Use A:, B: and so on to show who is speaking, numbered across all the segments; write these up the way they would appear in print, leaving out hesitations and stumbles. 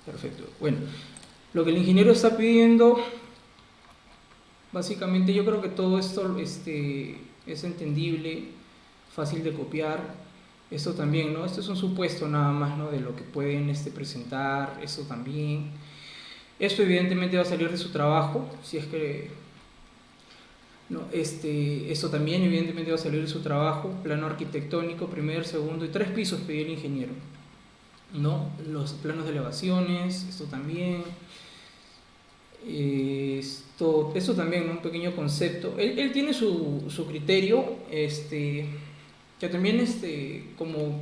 A: Perfecto. Bueno, lo que el ingeniero está pidiendo, básicamente yo creo que todo esto es entendible, fácil de copiar. Esto también, ¿no? Esto es un supuesto nada más, ¿no? De lo que pueden presentar, esto también. Esto evidentemente va a salir de su trabajo, si es que... No, esto también evidentemente va a salir de su trabajo, plano arquitectónico, primer, segundo y tres pisos pidió el ingeniero, ¿no? Los planos de elevaciones, esto también. Esto también, ¿no? Un pequeño concepto. Él tiene su criterio, que también como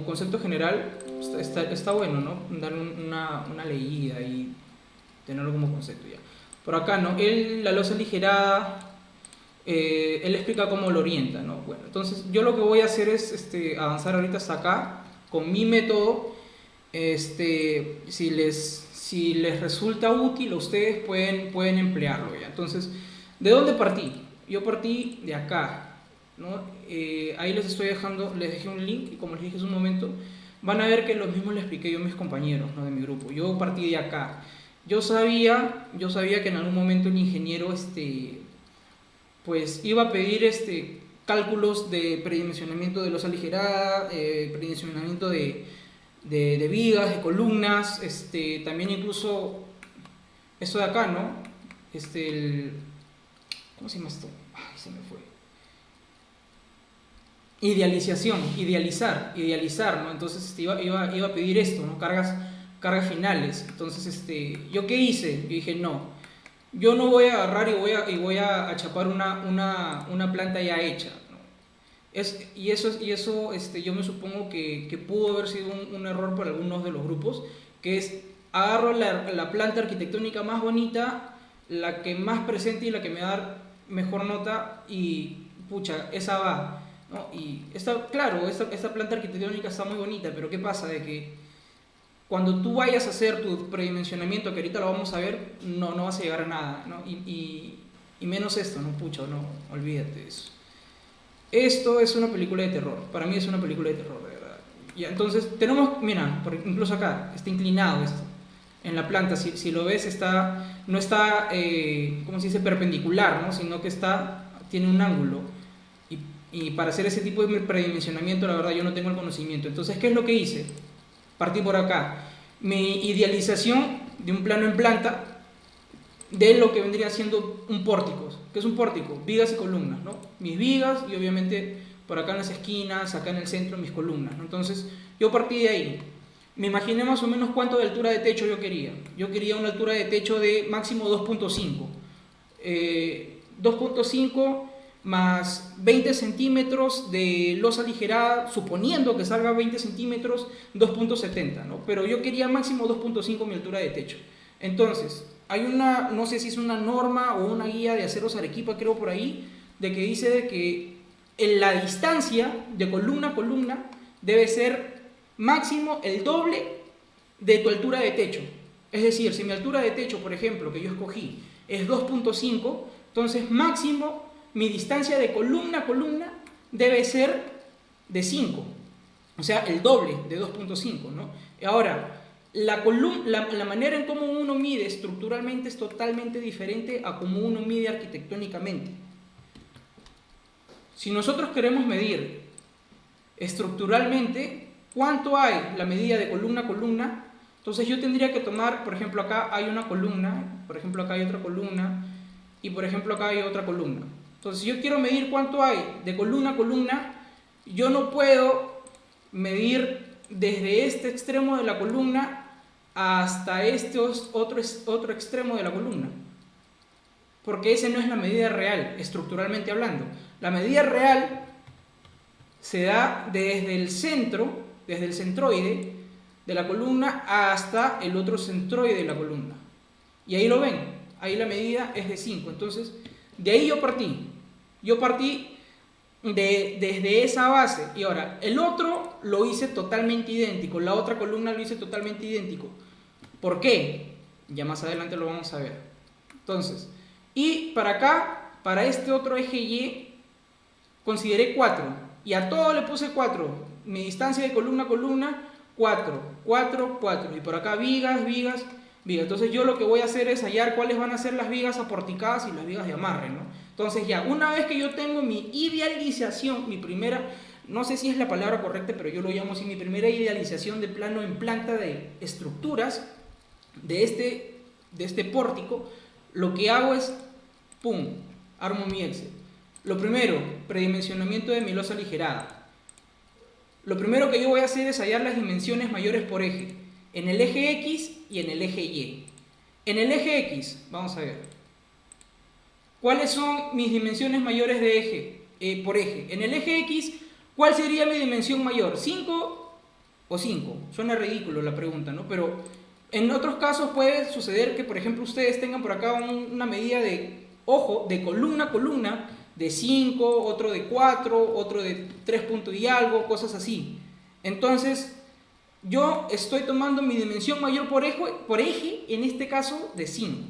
A: concepto general está bueno, ¿no? Darle una leída y tenerlo como concepto ya. Por acá, ¿no? La losa aligerada, él explica cómo lo orienta, ¿no? Bueno, entonces yo lo que voy a hacer es avanzar ahorita hasta acá con mi método. Si les resulta útil, ustedes pueden emplearlo ya. Entonces, ¿de dónde partí? Yo partí de acá, ¿no? Ahí les dejé un link y como les dije hace un momento, van a ver que lo mismo le expliqué yo a mis compañeros, ¿no? De mi grupo. Yo partí de acá. Yo sabía que en algún momento el ingeniero pues iba a pedir cálculos de predimensionamiento de losa aligerada, predimensionamiento de vigas, de columnas, también incluso esto de acá, ¿no? ¿Cómo se llama esto? Ay, se me fue. Idealizar, ¿no? Entonces iba a pedir esto, ¿no? Cargas finales. Entonces, ¿yo qué hice? Yo dije, no, yo no voy a agarrar y voy a chapar una planta ya hecha, ¿no? Y eso yo me supongo que pudo haber sido un error para algunos de los grupos, que es agarro la planta arquitectónica más bonita, la que más presente y la que me da mejor nota y pucha, esa va, ¿no? Y claro, esta planta arquitectónica está muy bonita, pero ¿qué pasa? De que cuando tú vayas a hacer tu predimensionamiento, que ahorita lo vamos a ver, no vas a llegar a nada, ¿no? Y menos esto, ¿no? Pucha, no, olvídate de eso. Esto es una película de terror, para mí es una película de terror, de verdad. Y entonces tenemos, mira, incluso acá, está inclinado esto, en la planta, si lo ves, no está, ¿cómo se dice?, perpendicular, ¿no? Sino que tiene un ángulo. Y para hacer ese tipo de predimensionamiento, la verdad, yo no tengo el conocimiento. Entonces, ¿qué es lo que hice? Partí por acá. Mi idealización de un plano en planta de lo que vendría siendo un pórtico. ¿Qué es un pórtico? Vigas y columnas, ¿no? Mis vigas y obviamente por acá en las esquinas, acá en el centro, mis columnas, ¿no? Entonces, yo partí de ahí. Me imaginé más o menos cuánto de altura de techo yo quería. Yo quería una altura de techo de máximo 2.5. 2.5 más 20 centímetros de losa aligerada, suponiendo que salga 20 centímetros, 2.70, ¿no? Pero yo quería máximo 2.5 mi altura de techo. Entonces, no sé si es una norma o una guía de Aceros Arequipa, creo por ahí, de que dice que en la distancia de columna a columna debe ser máximo el doble de tu altura de techo. Es decir, si mi altura de techo, por ejemplo, que yo escogí, es 2.5, entonces máximo mi distancia de columna a columna debe ser de 5. O sea, el doble de 2.5, ¿no? Ahora, la manera en cómo uno mide estructuralmente es totalmente diferente a cómo uno mide arquitectónicamente. Si nosotros queremos medir estructuralmente cuánto hay la medida de columna a columna, entonces yo tendría que tomar, por ejemplo, acá hay una columna, por ejemplo, acá hay otra columna, y por ejemplo, acá hay otra columna. Entonces, si yo quiero medir cuánto hay de columna a columna, yo no puedo medir desde este extremo de la columna hasta este otro extremo de la columna, porque esa no es la medida real, estructuralmente hablando. La medida real se da desde el centroide de la columna hasta el otro centroide de la columna. Y ahí lo ven, ahí la medida es de 5. Entonces, de ahí yo partí. Desde esa base. Y ahora, el otro lo hice totalmente idéntico. La otra columna lo hice totalmente idéntico. ¿Por qué? Ya más adelante lo vamos a ver. Entonces, y para acá, para este otro eje Y, consideré 4. Y a todo le puse 4. Mi distancia de columna a columna 4, 4, 4. Y por acá vigas, vigas, vigas. Entonces yo lo que voy a hacer es hallar cuáles van a ser las vigas aporticadas y las vigas de amarre, ¿no? Entonces ya, una vez que yo tengo mi idealización, mi primera, no sé si es la palabra correcta, pero yo lo llamo así, mi primera idealización de plano en planta de estructuras de este pórtico, lo que hago es, pum, armo mi Excel. Lo primero, predimensionamiento de mi losa aligerada. Lo primero que yo voy a hacer es hallar las dimensiones mayores por eje, en el eje X y en el eje Y. En el eje X, vamos a ver, ¿cuáles son mis dimensiones mayores de eje, por eje? En el eje X, ¿cuál sería mi dimensión mayor? ¿5 o 5? Suena ridículo la pregunta, ¿no? Pero en otros casos puede suceder que, por ejemplo, ustedes tengan por acá una medida de, ojo, de columna a columna, de 5, otro de 4, otro de 3 puntos y algo, cosas así. Entonces, yo estoy tomando mi dimensión mayor por eje, en este caso de 5.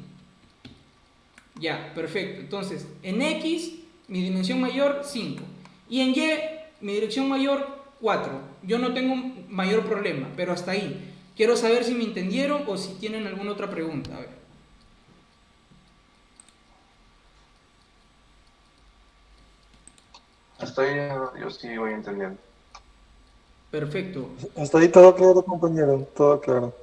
A: Ya, perfecto. Entonces, en X, mi dimensión mayor, 5. Y en Y, mi dirección mayor, 4. Yo no tengo un mayor problema, pero hasta ahí. Quiero saber si me entendieron o si tienen alguna otra pregunta. A ver.
B: Hasta ahí yo sí voy entendiendo.
A: Perfecto.
C: Hasta ahí todo claro, compañero, todo claro.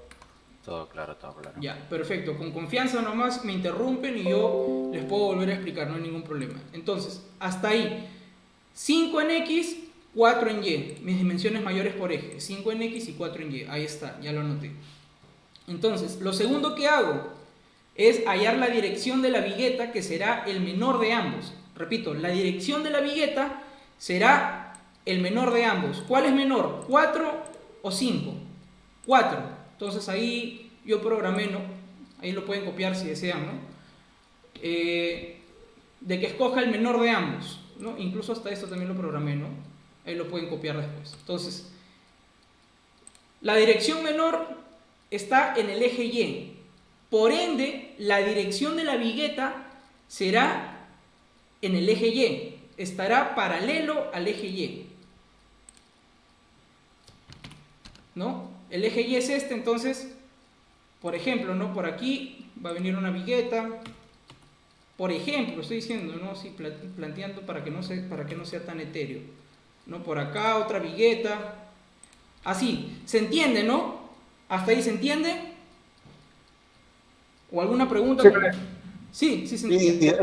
D: Todo claro, todo claro.
A: Ya, perfecto. Con confianza nomás me interrumpen y yo les puedo volver a explicar, no hay ningún problema. Entonces, hasta ahí. 5 en X, 4 en Y. Mis dimensiones mayores por eje. 5 en X y 4 en Y. Ahí está, ya lo anoté. Entonces, lo segundo que hago es hallar la dirección de la vigueta, que será el menor de ambos. Repito, la dirección de la vigueta será el menor de ambos. ¿Cuál es menor? ¿4 o 5? 4. Entonces ahí yo programé, ¿no? Ahí lo pueden copiar si desean, ¿no? De que escoja el menor de ambos, ¿no? Incluso hasta esto también lo programé, ¿no? Ahí lo pueden copiar después. Entonces, la dirección menor está en el eje Y. Por ende, la dirección de la vigueta será en el eje Y. Estará paralelo al eje Y. ¿No? El eje Y es este, entonces, por ejemplo, ¿no? Por aquí va a venir una vigueta. Por ejemplo, estoy diciendo, ¿no? Sí, planteando para que no sea tan etéreo. ¿No? Por acá otra vigueta. Así, ¿se entiende, no? ¿Hasta ahí se entiende? ¿O alguna pregunta? Sí, sí se entiende.
C: Y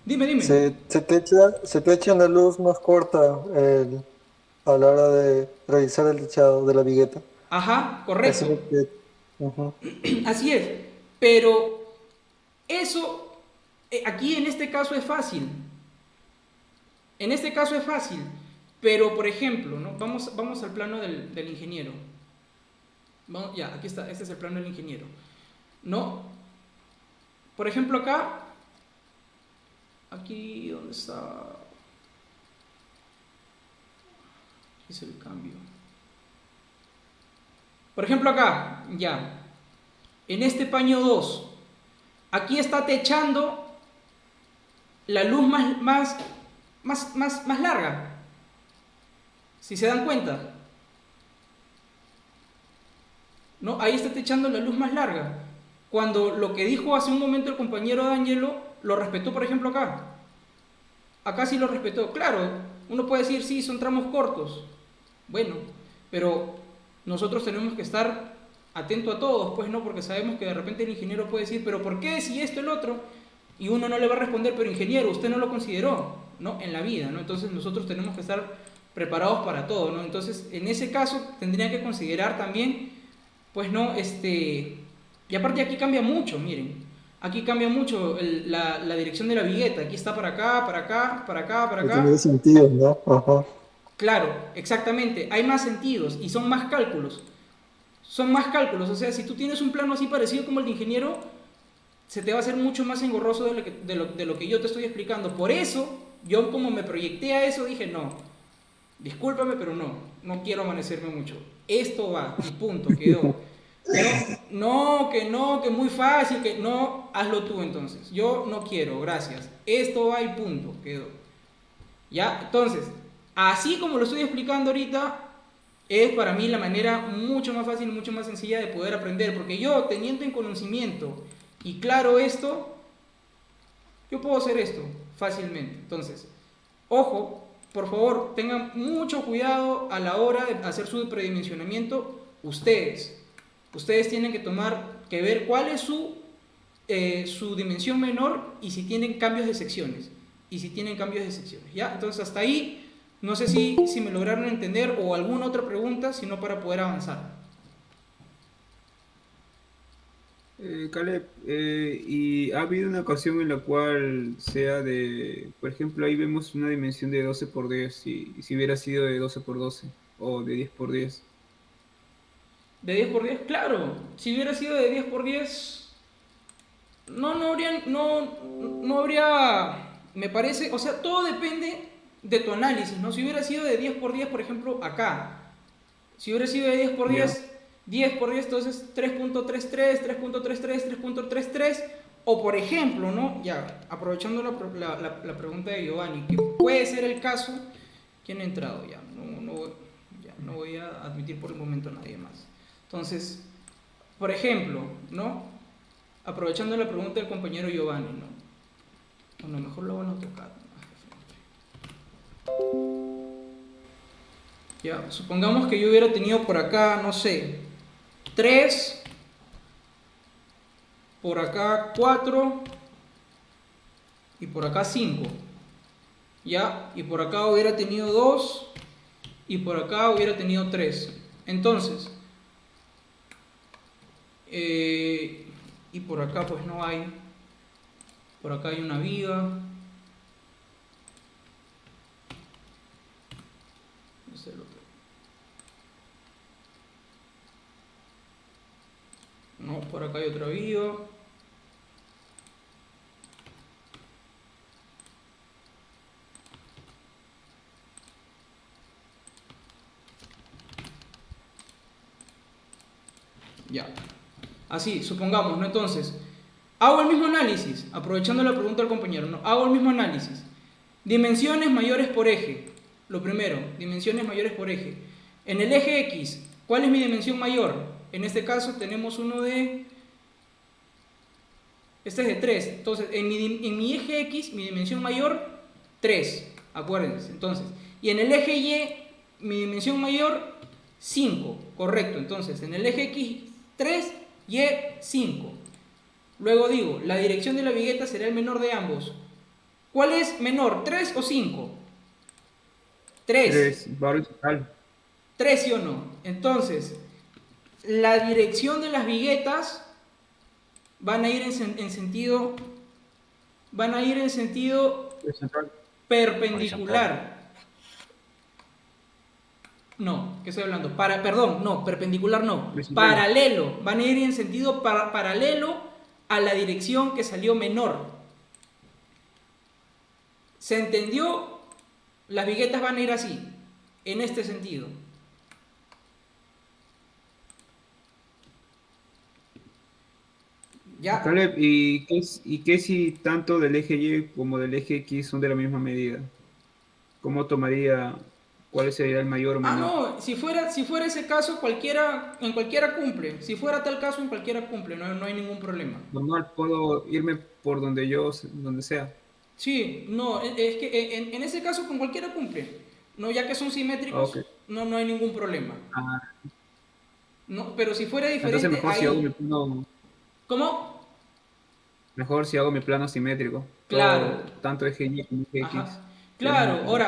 A: Dime.
C: se te echa una luz más corta a la hora de realizar el techado de la vigueta.
A: Ajá,
C: Eso
A: correcto.
C: es lo que,
A: Así es. Pero eso, aquí en este caso es fácil. En este caso es fácil. Pero, por ejemplo, ¿no? Vamos al plano del ingeniero. Ya, aquí está. Este es el plano del ingeniero. ¿No? Por ejemplo, acá. Aquí, ¿dónde está? Hice el cambio. Por ejemplo, acá, ya. En este paño 2. Aquí está techando la luz más larga. Si se dan cuenta. ¿No? Ahí está techando la luz más larga. Cuando lo que dijo hace un momento el compañero D'Angelo lo respetó, por ejemplo, acá. Acá sí lo respetó. Claro, uno puede decir, sí, son tramos cortos. Bueno, pero nosotros tenemos que estar atentos a todos, pues no, porque sabemos que de repente el ingeniero puede decir, pero ¿por qué si esto el otro? Y uno no le va a responder, pero ingeniero, usted no lo consideró, ¿no? En la vida, ¿no? Entonces nosotros tenemos que estar preparados para todo, ¿no? Entonces, en ese caso, tendrían que considerar también, pues no, y aparte aquí cambia mucho, miren. Aquí cambia mucho la dirección de la vigueta. Aquí está para acá, para acá, para acá, para acá.
C: tiene sentido, ¿no? Ajá.
A: Claro, exactamente. Hay más sentidos y son más cálculos. Son más cálculos. O sea, si tú tienes un plano así parecido como el de ingeniero, se te va a hacer mucho más engorroso de lo que yo te estoy explicando. Por eso, yo como me proyecté a eso, dije, no, discúlpame, pero no quiero amanecerme mucho. Esto va, y punto, quedó. Que muy fácil, que no, hazlo tú entonces. Yo no quiero, gracias. Esto va y punto, quedó. Ya, entonces, así como lo estoy explicando ahorita, es para mí la manera mucho más fácil y mucho más sencilla de poder aprender, porque yo teniendo en conocimiento y claro esto, yo puedo hacer esto fácilmente. Entonces, ojo, por favor, tengan mucho cuidado a la hora de hacer su predimensionamiento ustedes. Ustedes tienen que que ver cuál es su dimensión menor y si tienen cambios de secciones. Y si tienen cambios de secciones, ¿ya? Entonces, hasta ahí, no sé si me lograron entender o alguna otra pregunta, sino para poder avanzar.
E: Caleb, ¿y ha habido una ocasión en la cual sea de, por ejemplo, ahí vemos una dimensión de 12 por 10, y si hubiera sido de 12 por 12 o de 10 por 10?
A: ¿De 10 por 10? Claro. Si hubiera sido de 10 por 10, no habría, me parece, o sea, todo depende de tu análisis, ¿no? Si hubiera sido de 10 por 10, por ejemplo, acá, si hubiera sido de 10 por
E: Ya.
A: 10, 10 por 10, entonces 3.33, 3.33, 3.33, o por ejemplo, ¿no? Ya, aprovechando la pregunta de Giovanni, que puede ser el caso, ¿quién ha entrado? Ya, ya, no voy a admitir por el momento a nadie más. Entonces, por ejemplo, ¿no? Aprovechando la pregunta del compañero Giovanni, ¿no? Bueno, mejor lo van a tocar. Ya, supongamos que yo hubiera tenido por acá, no sé, 3, por acá 4 y por acá 5. Ya, y por acá hubiera tenido 2 y por acá hubiera tenido 3. Entonces, y por acá pues no hay. Por acá hay una viga. No sé el otro. No, por acá hay otra viga. Ya. Así, supongamos, ¿no? Entonces, hago el mismo análisis, aprovechando la pregunta del compañero, ¿no? Hago el mismo análisis. Dimensiones mayores por eje. Lo primero, dimensiones mayores por eje. En el eje X, ¿cuál es mi dimensión mayor? En este caso tenemos este es de 3. Entonces, en mi eje X, mi dimensión mayor, 3. Acuérdense. Entonces, y en el eje Y, mi dimensión mayor, 5. Correcto. Entonces, en el eje X, 3, Y, 5. Luego digo, la dirección de la vigueta será el menor de ambos. ¿Cuál es menor, 3 o 5? 3.
E: 3, horizontal.
A: 3, ¿sí o no? Entonces, la dirección de las viguetas van a ir en sentido
E: Horizontal.
A: perpendicular. No, ¿qué estoy hablando? Perdón, no, perpendicular no.
E: Horizontal.
A: Paralelo. Van a ir en sentido paralelo a la dirección que salió menor. ¿Se entendió? Las viguetas van a ir así, en este sentido. ¿Ya?
E: Caleb, ¿y qué si tanto del eje Y como del eje X son de la misma medida? ¿Cómo tomaría, cuál sería el mayor o
A: Ah,
E: menor?
A: no, si fuera ese caso, en cualquiera cumple. Si fuera tal caso, en cualquiera cumple, no hay ningún problema.
E: Normal, puedo irme por donde sea.
A: Sí, no, es que en ese caso con cualquiera cumple. No, ya que son simétricos,
E: Ok.
A: no hay ningún problema.
E: Ah,
A: No, pero si fuera
E: entonces
A: diferente, ahí. ¿Cómo?
E: mejor si hago mi plano simétrico.
A: Claro.
E: Todo, tanto eje Y como eje X.
A: Ajá.
E: Sería
A: Claro,
E: mejor.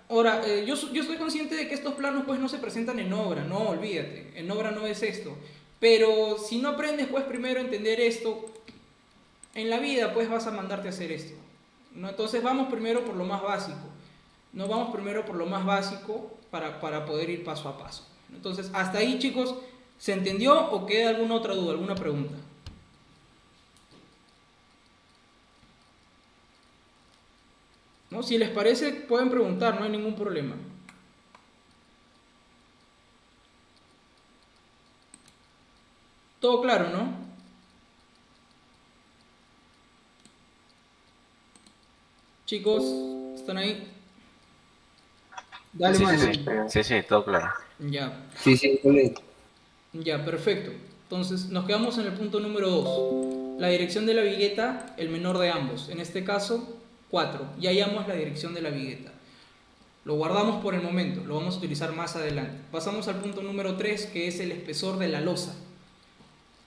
A: ahora yo estoy consciente de que estos planos pues no se presentan en obra, no, olvídate, en obra no es esto. Pero si no aprendes pues primero a entender esto, en la vida pues vas a mandarte a hacer esto. ¿No? Entonces vamos primero por lo más básico. No vamos primero por lo más básico para poder ir paso a paso. Entonces, hasta ahí chicos, ¿se entendió o queda alguna otra duda, alguna pregunta? ¿No? Si les parece, pueden preguntar, no hay ningún problema. Todo claro, ¿no? Chicos, ¿están ahí? Dale,
D: Sí,
A: mano.
D: sí, sí. Sí, sí, todo claro.
A: Ya,
F: Sí, sí, Cale.
A: ya, perfecto. Entonces nos quedamos en el punto número 2. La dirección de la vigueta, el menor de ambos. En este caso, 4. Ya hallamos la dirección de la vigueta. Lo guardamos por el momento, lo vamos a utilizar más adelante. Pasamos al punto número 3, que es el espesor de la losa.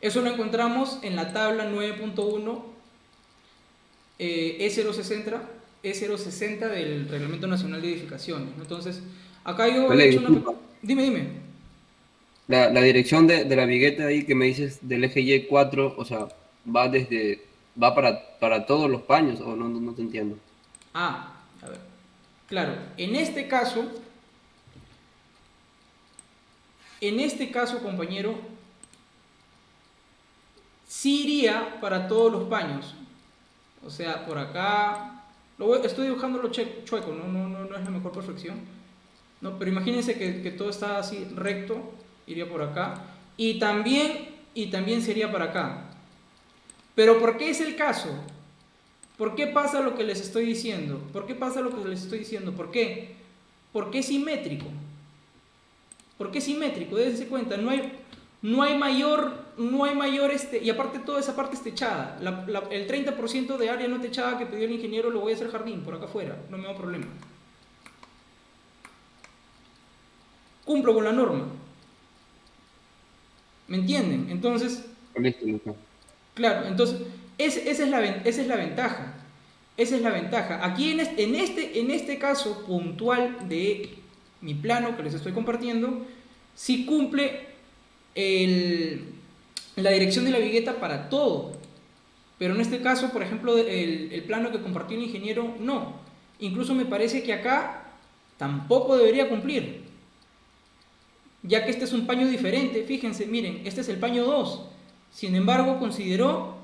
A: Eso lo encontramos en la tabla 9.1 E060, E060 del Reglamento Nacional de Edificaciones, ¿no? Entonces, acá yo he
F: Cale,
A: hecho una...
F: disculpa.
A: Dime.
F: La dirección de la vigueta ahí que me dices del eje Y4, o sea, va desde, va para todos los paños, o no te entiendo.
A: Ah, a ver. Claro, en este caso, compañero, sí iría para todos los paños. O sea, por acá, estoy dibujándolo chueco, no es la mejor perfección. No, pero imagínense que todo está así recto, iría por acá. Y también sería para acá. Pero ¿por qué es el caso? ¿Por qué pasa lo que les estoy diciendo? ¿Por qué pasa lo que les estoy diciendo? ¿Por qué? Porque es simétrico. Porque es simétrico, dense cuenta, no hay mayor y aparte toda esa parte es techada. El 30% de área no techada que pidió el ingeniero lo voy a hacer jardín, por acá afuera, no me da problema. Cumplo con la norma. ¿Me entienden? Entonces,
F: Listo, listo.
A: claro, entonces, esa es la ventaja. Esa es la ventaja. Aquí en este caso puntual de mi plano que les estoy compartiendo, sí cumple la dirección de la vigueta para todo. Pero en este caso, por ejemplo, el plano que compartió el ingeniero, no. Incluso me parece que acá tampoco debería cumplir, ya que este es un paño diferente. Fíjense, miren, este es el paño 2. Sin embargo, consideró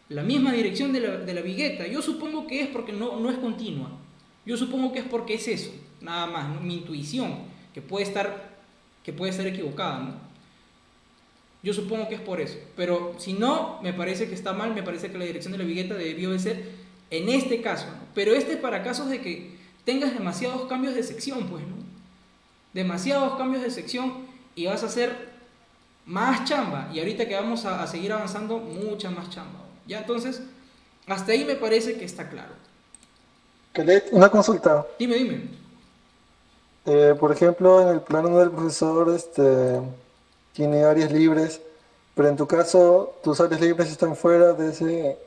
A: la misma dirección de la vigueta. Yo supongo que es porque no es continua. Yo supongo que es porque es eso, nada más, ¿no? Mi intuición, que puede estar equivocada, ¿no? Yo supongo que es por eso. Pero si no, me parece que está mal, me parece que la dirección de la vigueta debió de ser en este caso, ¿no? Pero este es para casos de que tengas demasiados cambios de sección, pues, ¿no? Demasiados cambios de sección y vas a hacer más chamba. Y ahorita que vamos a seguir avanzando, mucha más chamba. Ya, entonces, hasta ahí me parece que está claro.
C: Calet, una consulta.
A: Dime.
C: Por ejemplo, en el plano del profesor, tiene áreas libres, pero en tu caso, tus áreas libres están fuera de ese,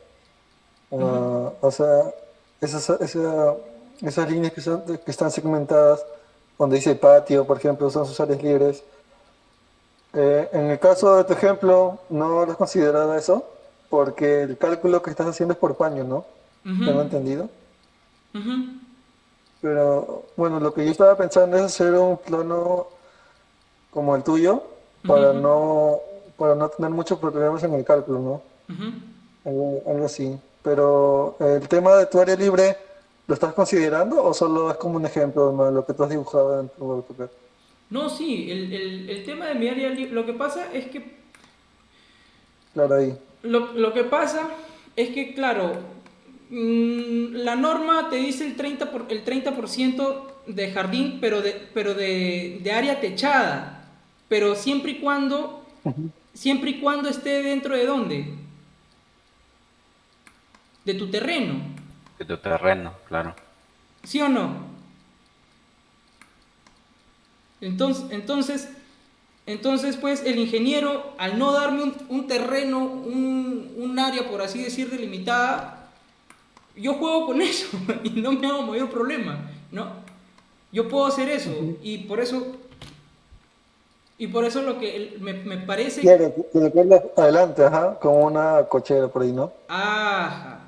A: Ujú.
C: o sea, esas líneas que están segmentadas, donde dice patio, por ejemplo, son sus áreas libres. En el caso de tu ejemplo, no lo has considerado eso, porque el cálculo que estás haciendo es por paño, ¿no?
A: Ujú.
C: Tengo entendido.
A: Ujú.
C: Pero bueno, lo que yo estaba pensando es hacer un plano como el tuyo
A: Ujú.
C: para no tener muchos problemas en el cálculo, ¿no?
A: Ujú.
C: Algo así. Pero el tema de tu área libre, ¿lo estás considerando o solo es como un ejemplo, ¿no? Lo que tú has dibujado en tu AutoCAD?
A: No, sí, el tema de mi área libre, lo que pasa es que
C: Claro, ahí.
A: claro, la norma te dice el 30% de jardín, pero de área techada. Pero
C: Ujú.
A: siempre y cuando esté dentro de dónde? De tu terreno.
D: De tu terreno, claro.
A: ¿Sí o no? Entonces, pues el ingeniero, al no darme un terreno, un área, por así decir, delimitada, yo juego con eso y no me hago mayor problema, ¿no? Yo puedo hacer eso
C: Ujú.
A: y por eso lo que me parece...
C: Claro, te lo pones adelante, ajá, como una cochera por ahí, ¿no?
A: Ajá,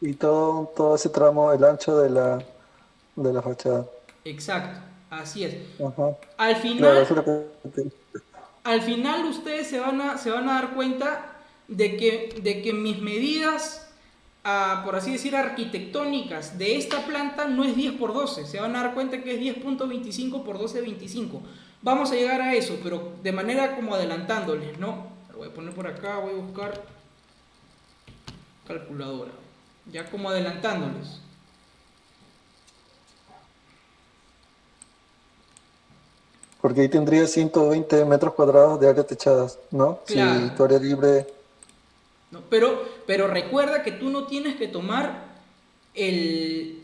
C: Y todo ese tramo, el ancho de la fachada.
A: exacto, así es.
C: Ajá.
A: Al
C: Claro,
A: final,
C: eso es lo que
A: al final ustedes se van a dar cuenta de que mis medidas, por así decir, arquitectónicas de esta planta no es 10 por 12. Se van a dar cuenta que es 10.25 por 12.25. Vamos a llegar a eso, pero de manera como adelantándoles, ¿no? Lo voy a poner por acá, voy a buscar calculadora. Ya como adelantándoles.
C: porque ahí tendrías 120 metros cuadrados de área techadas, ¿no?
A: Claro.
C: Si tu área libre...
A: ¿no? Pero recuerda que tú no tienes que tomar el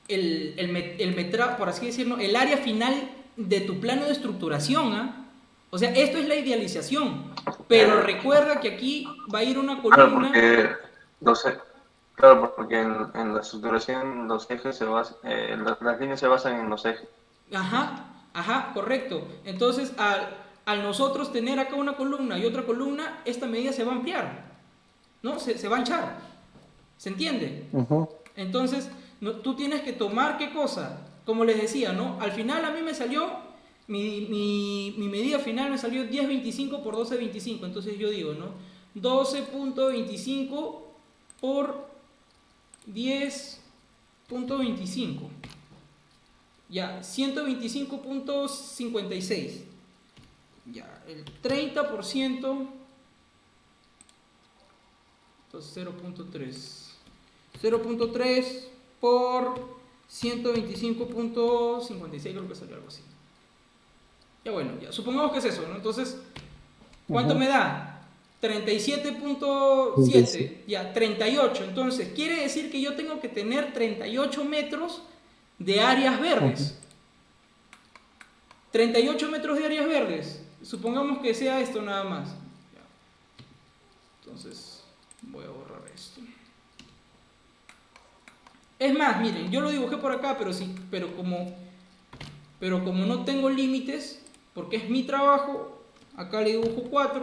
A: metraje, por así decirlo, el área final de tu plano de estructuración, ¿ah? O sea, esto es la idealización, pero recuerda que aquí va a ir una
B: Claro,
A: columna.
B: porque claro, porque en la estructuración los ejes las líneas se basan en los ejes.
A: Ajá, correcto. Entonces, al nosotros tener acá una columna y otra columna, esta medida se va a ampliar, ¿no? Se va a anchar. ¿Se entiende?
C: Ujú.
A: Entonces, tú tienes que tomar qué cosa. Como les decía, ¿no? Al final a mí me salió, mi medida final me salió 10.25 por 12.25. Entonces yo digo, ¿no? 12.25 por 10.25. Ya, 125.56. Ya, el 30%. Entonces 0.3 por 125.56, creo que salió algo así. Ya bueno, ya supongamos que es eso, ¿no? Entonces, ¿cuánto me da? 37.7, ya, 38. Entonces, quiere decir que yo tengo que tener 38 metros de áreas verdes. 38 metros de áreas verdes. Supongamos que sea esto nada más. Ya. Entonces, voy a borrar esto. Es más, miren, yo lo dibujé por acá, pero como no tengo límites, porque es mi trabajo, acá le dibujo 4,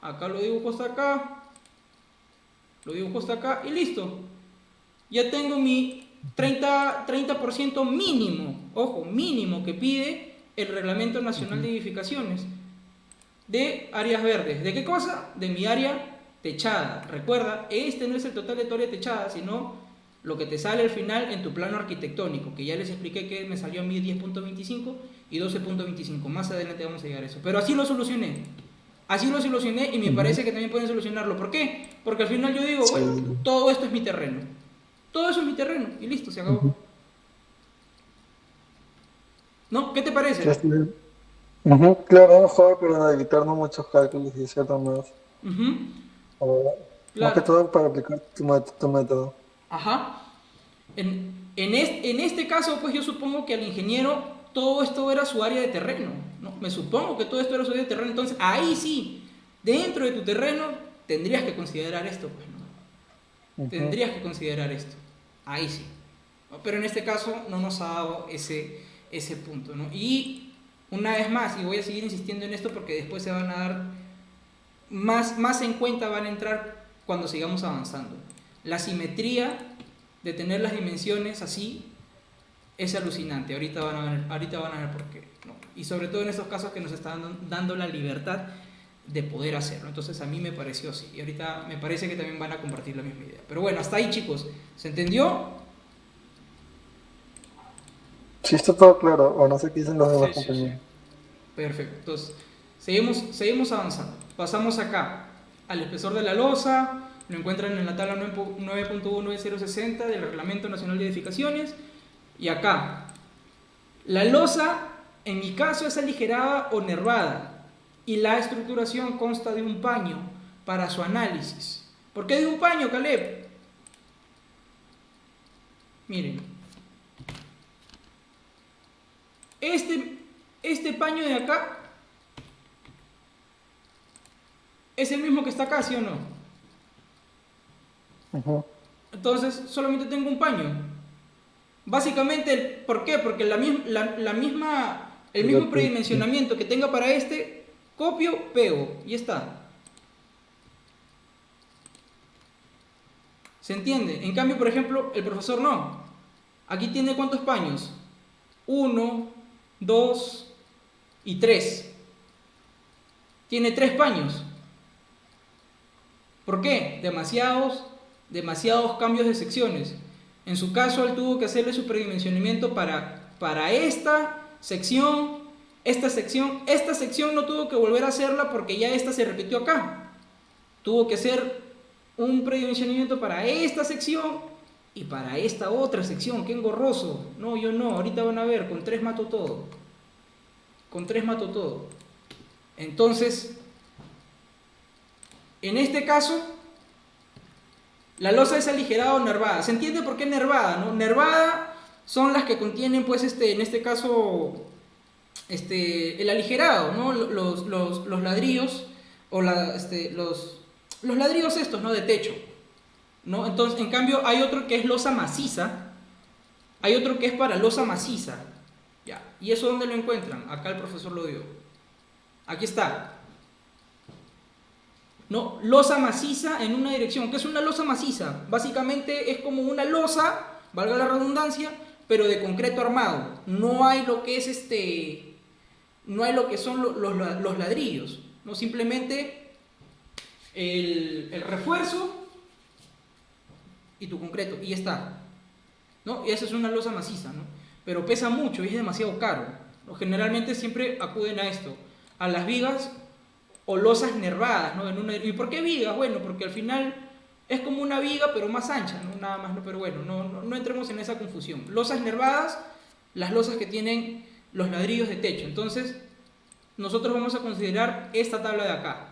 A: acá lo dibujo hasta acá, lo dibujo hasta acá y listo. Ya tengo mi 30% mínimo, ojo, mínimo que pide el Reglamento Nacional de Edificaciones de áreas verdes. ¿De qué cosa? De mi área techada. Recuerda, este no es el total de tu área techada, sino lo que te sale al final en tu plano arquitectónico, que ya les expliqué que me salió a mí 10.25 y 12.25. Más adelante vamos a llegar a eso. Pero así lo solucioné. Así lo solucioné y me parece que también pueden solucionarlo. ¿Por qué? Porque al final yo digo, bueno, todo esto es mi terreno. Todo eso es mi terreno y listo, se acabó. ¿No? ¿Qué te parece?
C: Ya está bien. Ujú, claro, mejor, para evitarnos muchos cálculos y ciertas más. Más que
A: Claro.
C: todo para aplicar tu método.
A: Ajá. En este caso, pues yo supongo que al ingeniero todo esto era su área de terreno, ¿no? Me supongo que todo esto era su área de terreno. Entonces, ahí sí, dentro de tu terreno, tendrías que considerar esto, pues, ¿no? Tendrías que considerar esto. Ahí sí. ¿No? Pero en este caso no nos ha dado ese punto, ¿no? Y una vez más, y voy a seguir insistiendo en esto porque después se van a dar más en cuenta, van a entrar cuando sigamos avanzando. La simetría de tener las dimensiones así es alucinante. Ahorita van a ver por qué, ¿no? Y sobre todo en estos casos que nos están dando la libertad de poder hacerlo. Entonces a mí me pareció así. Y ahorita me parece que también van a compartir la misma idea. Pero bueno, hasta ahí, chicos. ¿Se entendió?
C: Sí, está todo claro. O no sé qué dicen los demás
D: Sí, sí,
C: compañeros.
D: sí.
A: Perfecto. Entonces, seguimos avanzando. Pasamos acá al espesor de la losa. Lo encuentran en la tabla 9.1 de 060 del Reglamento Nacional de Edificaciones. Y acá, la losa, en mi caso, es aligerada o nervada. Y la estructuración consta de un paño para su análisis. ¿Por qué de un paño, Caleb? Miren. Este paño de acá es el mismo que está acá, ¿sí o no?
C: Ujú.
A: Entonces, solamente tengo un paño. Básicamente, ¿por qué? Porque el mismo predimensionamiento que tenga para este, copio, pego, y está. ¿Se entiende? En cambio, por ejemplo, el profesor no. Aquí tiene ¿cuántos paños? 1, 2 y 3. Tiene 3 paños. ¿Por qué? Demasiados cambios de secciones. En su caso, él tuvo que hacerle su predimensionamiento para esta sección. Esta sección no tuvo que volver a hacerla porque ya esta se repitió acá. Tuvo que hacer un predimensionamiento para esta sección Y para esta otra sección, qué engorroso. No, yo no, ahorita van a ver, con 3 mato todo. Con 3 mato todo. Entonces, en este caso, la losa es aligerada o nervada. ¿Se entiende por qué nervada, no? Nervada son las que contienen, pues, en este caso, el aligerado, ¿no? Los ladrillos, o los ladrillos estos, ¿no? De techo, ¿no? Entonces, en cambio, hay otro que es losa maciza, hay otro que es para losa maciza, ¿ya? ¿Y eso dónde lo encuentran? Acá el profesor lo dio. Aquí está. ¿No? Losa maciza en una dirección. ¿Qué es una losa maciza? Básicamente es como una losa, valga la redundancia, pero de concreto armado. No hay lo que es no hay lo que son los ladrillos, ¿no? Simplemente el refuerzo y tu concreto, y ya está, ¿no? Y esa es una losa maciza, ¿no? Pero pesa mucho y es demasiado caro, ¿no? Generalmente siempre acuden a esto, a las vigas o losas nervadas, ¿no? ¿Y por qué vigas? Bueno, porque al final es como una viga pero más ancha, ¿no? Nada más, ¿no? Pero bueno, no entremos en esa confusión. Losas nervadas, las losas que tienen los ladrillos de techo. Entonces, nosotros vamos a considerar esta tabla de acá.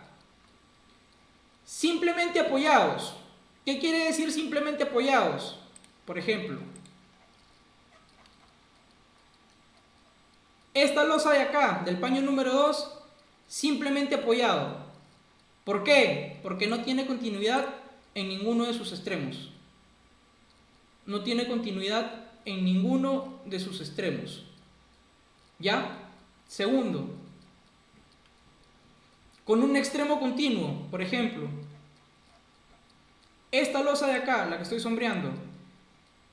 A: Simplemente apoyados. ¿Qué quiere decir simplemente apoyados? Por ejemplo, esta losa de acá, del paño número 2, simplemente apoyado. ¿Por qué? Porque no tiene continuidad en ninguno de sus extremos. No tiene continuidad en ninguno de sus extremos. ¿Ya? Segundo, con un extremo continuo, por ejemplo, esta losa de acá, la que estoy sombreando,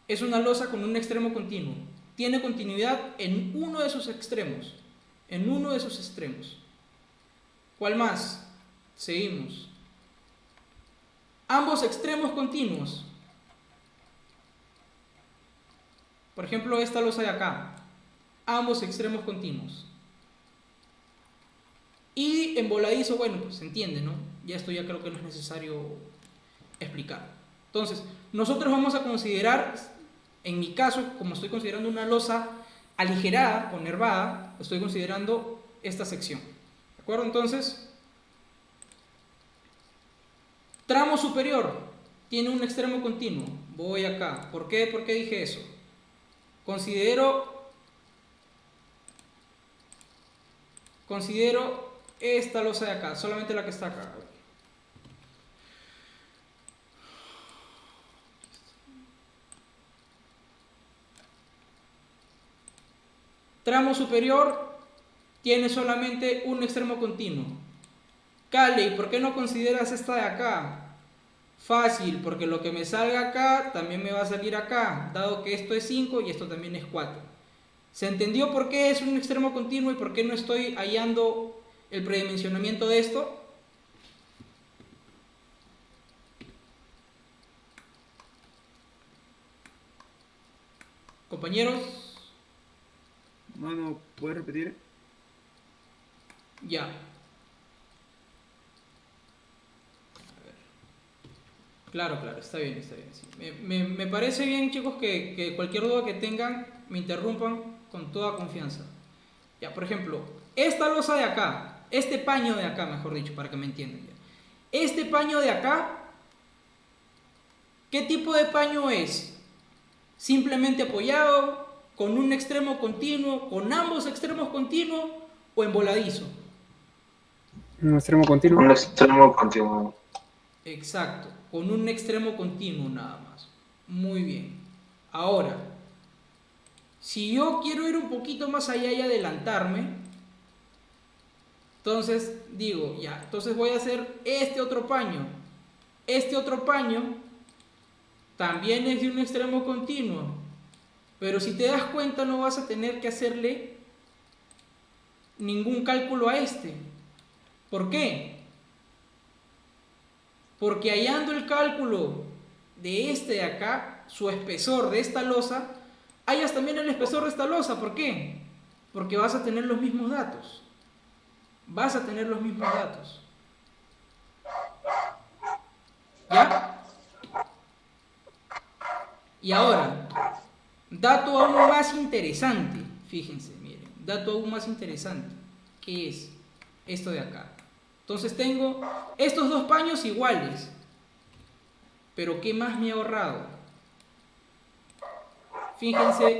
A: es una losa con un extremo continuo. Tiene continuidad en uno de sus extremos. En uno de sus extremos. ¿Cuál más? Seguimos. Ambos extremos continuos. Por ejemplo, esta losa de acá. Ambos extremos continuos. Y en voladizo, bueno, pues se entiende, ¿no? Ya esto ya creo que no es necesario explicar. Entonces, nosotros vamos a considerar, en mi caso, como estoy considerando una losa aligerada o nervada, estoy considerando esta sección. ¿De acuerdo? Entonces, tramo superior tiene un extremo continuo. Voy acá. ¿Por qué? ¿Por qué dije eso? Considero esta losa de acá, solamente la que está acá. Tramo superior tiene solamente un extremo continuo. Cale, ¿y por qué no consideras esta de acá? Fácil, porque lo que me salga acá también me va a salir acá, dado que esto es 5 y esto también es 4. ¿Se entendió por qué es un extremo continuo y por qué no estoy hallando el predimensionamiento de esto? Compañeros,
E: Mano, ¿puedes repetir?
A: ya. Claro, está bien, sí. Me parece bien, chicos, que cualquier duda que tengan me interrumpan con toda confianza. Ya, por ejemplo, esta losa de acá, este paño de acá, mejor dicho, para que me entiendan. Ya. Este paño de acá, ¿qué tipo de paño es? Simplemente apoyado, con un extremo continuo, con ambos extremos continuos o en voladizo.
E: Un extremo continuo.
B: Un extremo continuo.
A: Exacto, con un extremo continuo nada más. Muy bien. Ahora, si yo quiero ir un poquito más allá y adelantarme, entonces digo, ya, entonces voy a hacer este otro paño. Este otro paño también es de un extremo continuo, pero si te das cuenta no vas a tener que hacerle ningún cálculo a este. ¿Por qué? Porque hallando el cálculo de este de acá, su espesor de esta losa, hallas también el espesor de esta losa. ¿Por qué? Porque vas a tener los mismos datos. Vas a tener los mismos datos. ¿Ya? Y ahora, dato aún más interesante, fíjense, miren, dato aún más interesante, que es esto de acá. Entonces tengo estos dos paños iguales, pero ¿qué más me he ahorrado? Fíjense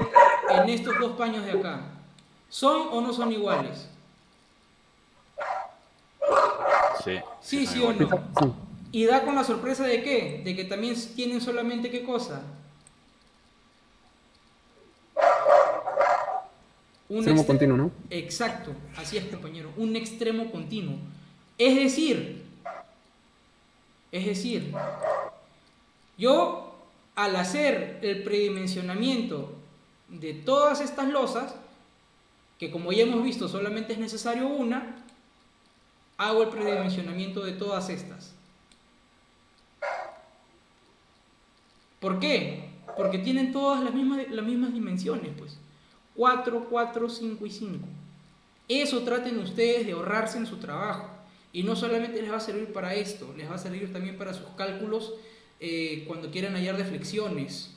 A: en estos dos paños de acá. ¿Son o no son iguales?
D: Sí,
A: Sí,
D: son
A: sí o
D: iguales.
A: no. Y da con la sorpresa de ¿qué? De que también tienen solamente ¿qué cosa? Un
E: Extremo continuo, ¿no?
A: Exacto, así es, compañero, un extremo continuo. Es decir, yo al hacer el predimensionamiento de todas estas losas, que como ya hemos visto solamente es necesario una, hago el predimensionamiento de todas estas. ¿Por qué? Porque tienen todas las mismas dimensiones, pues. 4, 4, 5 y 5. Eso traten ustedes de ahorrarse en su trabajo. Y no solamente les va a servir para esto, les va a servir también para sus cálculos cuando quieran hallar deflexiones,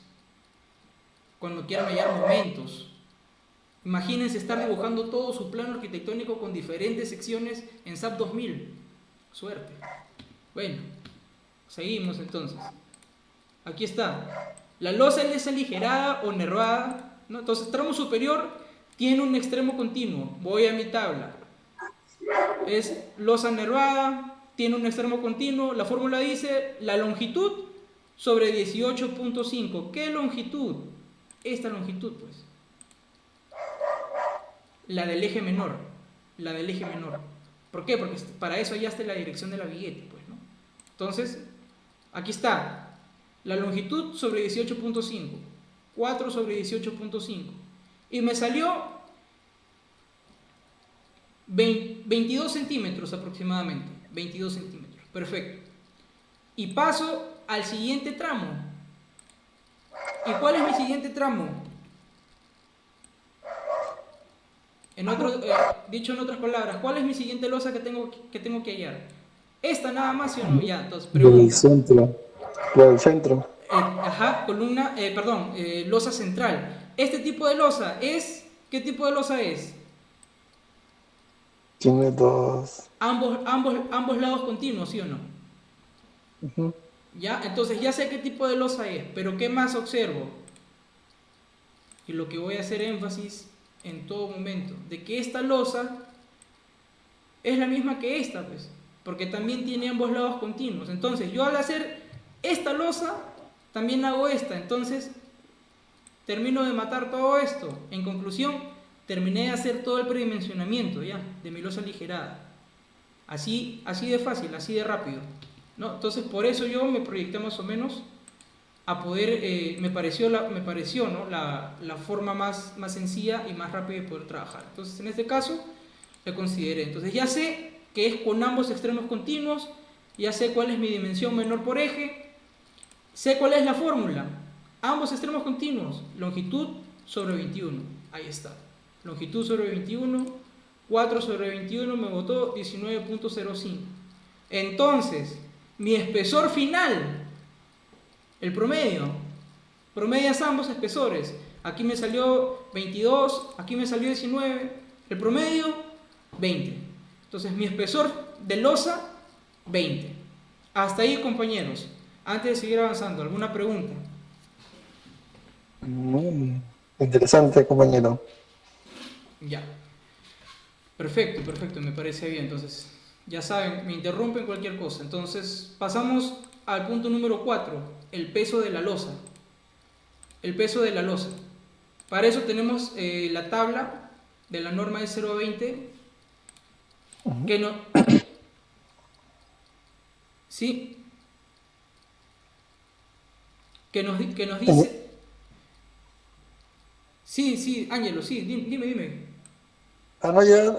A: cuando quieran hallar momentos. Imagínense estar dibujando todo su plano arquitectónico con diferentes secciones en SAP 2000. Suerte. Bueno, seguimos entonces. Aquí está. La losa es aligerada o nervada, ¿no? Entonces, tramo superior tiene un extremo continuo. Voy a mi tabla. Es losa nervada, tiene un extremo continuo. La fórmula dice la longitud sobre 18.5. ¿Qué longitud? Esta longitud, pues. La del eje menor. La del eje menor. ¿Por qué? Porque para eso ya está la dirección de la billete, pues, ¿no? Entonces, aquí está. La longitud sobre 18.5. 4 sobre 18.5. Y me salió 22 centímetros aproximadamente. 22 centímetros. Perfecto. Y paso al siguiente tramo. ¿Y cuál es mi siguiente tramo? Dicho en otras palabras, ¿cuál es mi siguiente losa que tengo que hallar? Esta nada más, ¿sí o no? Ya, entonces
C: Del
A: pregunta.
C: centro. Del centro.
A: Losa central. Este tipo de losa es, ¿qué tipo de losa es?
C: Tiene dos.
A: Ambos lados continuos, ¿sí o no?
C: Ujú.
A: Ya, entonces ya sé qué tipo de losa es, pero ¿qué más observo? Y lo que voy a hacer énfasis en todo momento, de que esta losa es la misma que esta, pues, porque también tiene ambos lados continuos. Entonces, yo al hacer esta losa, también hago esta. Entonces, termino de matar todo esto. En conclusión, terminé de hacer todo el predimensionamiento, ya, de mi losa aligerada. Así de fácil, así de rápido, ¿no? Entonces, por eso yo me proyecté más o menos a poder, me pareció ¿no? la forma más sencilla y más rápida de poder trabajar. Entonces, en este caso, le consideré. Entonces, ya sé que es con ambos extremos continuos, ya sé cuál es mi dimensión menor por eje, sé cuál es la fórmula. Ambos extremos continuos, longitud sobre 21. Ahí está. Longitud sobre 21, 4 sobre 21 me botó 19.05. Entonces, mi espesor final, el promedio, promedias ambos espesores. Aquí me salió 22, aquí me salió 19, el promedio 20. Entonces mi espesor de losa 20. Hasta ahí, compañeros. Antes de seguir avanzando, ¿alguna pregunta?
C: Interesante, compañero.
A: Ya. Perfecto, me parece bien. Entonces, ya saben, me interrumpen cualquier cosa. Entonces, pasamos al punto número 4, el peso de la losa. El peso de la losa. Para eso tenemos la tabla de la norma de 0 a 20, que no... ¿Sí? Que nos dice... Sí, Ángelo, sí, dime.
C: No, ya,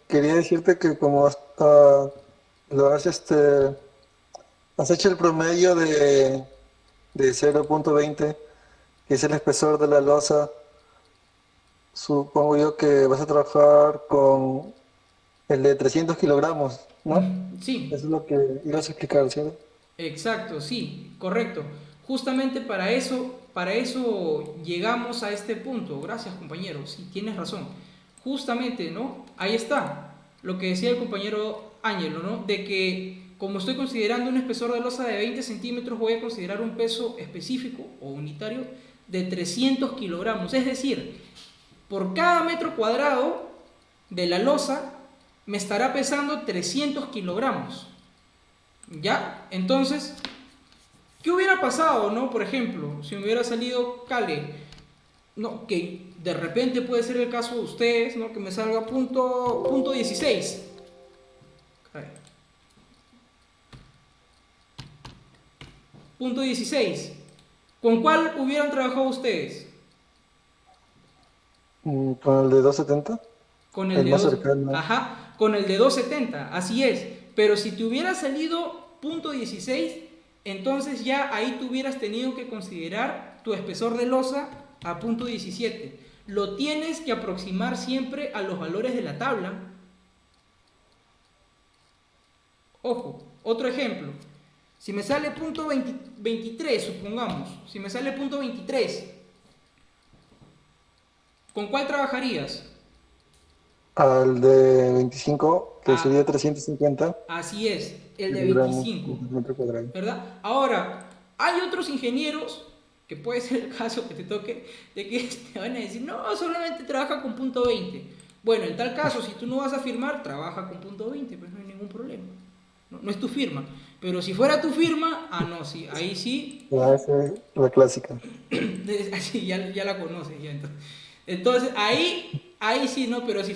C: quería decirte que como lo has, has hecho el promedio de 0.20, que es el espesor de la losa, supongo yo que vas a trabajar con el de 300 kilogramos, ¿no?
A: Sí,
C: Eso es lo que ibas a explicar, ¿cierto?
A: exacto, sí, correcto. justamente para eso llegamos a este punto. Gracias, compañero, sí, tienes razón. Justamente, ¿no? Ahí está, lo que decía el compañero Ángelo, ¿no? De que como estoy considerando un espesor de losa de 20 centímetros, voy a considerar un peso específico o unitario de 300 kilogramos. Es decir, por cada metro cuadrado de la losa me estará pesando 300 kilogramos. ¿Ya? Entonces, ¿qué hubiera pasado, no? Por ejemplo, si me hubiera salido Cale, no, que de repente puede ser el caso de ustedes, ¿no? Que me salga punto 16. Punto 16. ¿Con cuál hubieran trabajado ustedes?
C: Con el de 270,
A: Con el
C: el
A: de
C: más
A: 2,
C: cercano.
A: ajá, con el de 270, así es. Pero si te hubiera salido punto 16, entonces ya ahí tú hubieras tenido que considerar tu espesor de losa a punto 17. Lo tienes que aproximar siempre a los valores de la tabla. Ojo, otro ejemplo. Si me sale punto 23, supongamos, si me sale punto 23, ¿con cuál trabajarías?
C: Al de 25, que
A: Ah,
C: sería 350
A: así es, el de
C: kilogramos
A: 25.
C: por metro cuadrado.
A: ¿Verdad? Ahora, hay otros ingenieros, que puede ser el caso que te toque, de que te van a decir, no, solamente trabaja con punto 20. Bueno, en tal caso, si tú no vas a firmar, trabaja con punto 20, pues no hay ningún problema. No, no es tu firma. Pero si fuera tu firma, no, sí, ahí sí,
C: Esa es la clásica.
A: así ya la conoces. Ya, entonces ahí sí, no, pero si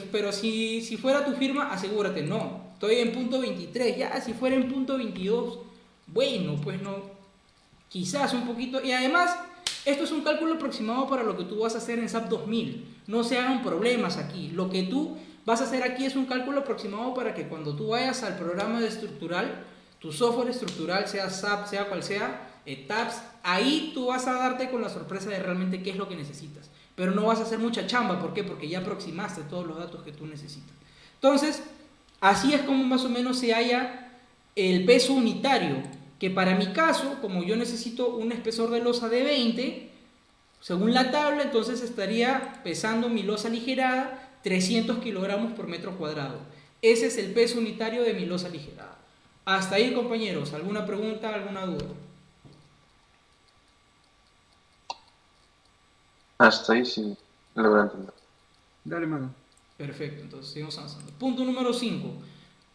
A: fuera tu firma, asegúrate, no, estoy en punto 23, ya, si fuera en punto 22, bueno, pues no, quizás un poquito, y además, esto es un cálculo aproximado para lo que tú vas a hacer en SAP 2000, no se hagan problemas aquí, lo que tú vas a hacer aquí es un cálculo aproximado para que cuando tú vayas al programa de estructural, tu software estructural, sea SAP, sea cual sea, TAPS, ahí tú vas a darte con la sorpresa de realmente qué es lo que necesitas. Pero no vas a hacer mucha chamba, ¿por qué? Porque ya aproximaste todos los datos que tú necesitas. Entonces, así es como más o menos se halla el peso unitario, que para mi caso, como yo necesito un espesor de losa de 20, según la tabla, entonces estaría pesando mi losa aligerada 300 kilogramos por metro cuadrado. Ese es el peso unitario de mi losa aligerada. Hasta ahí, compañeros, ¿alguna pregunta, alguna duda?
B: Hasta ahí sí logro entender.
E: Dale, mano.
A: Perfecto, entonces seguimos avanzando. Punto número 5.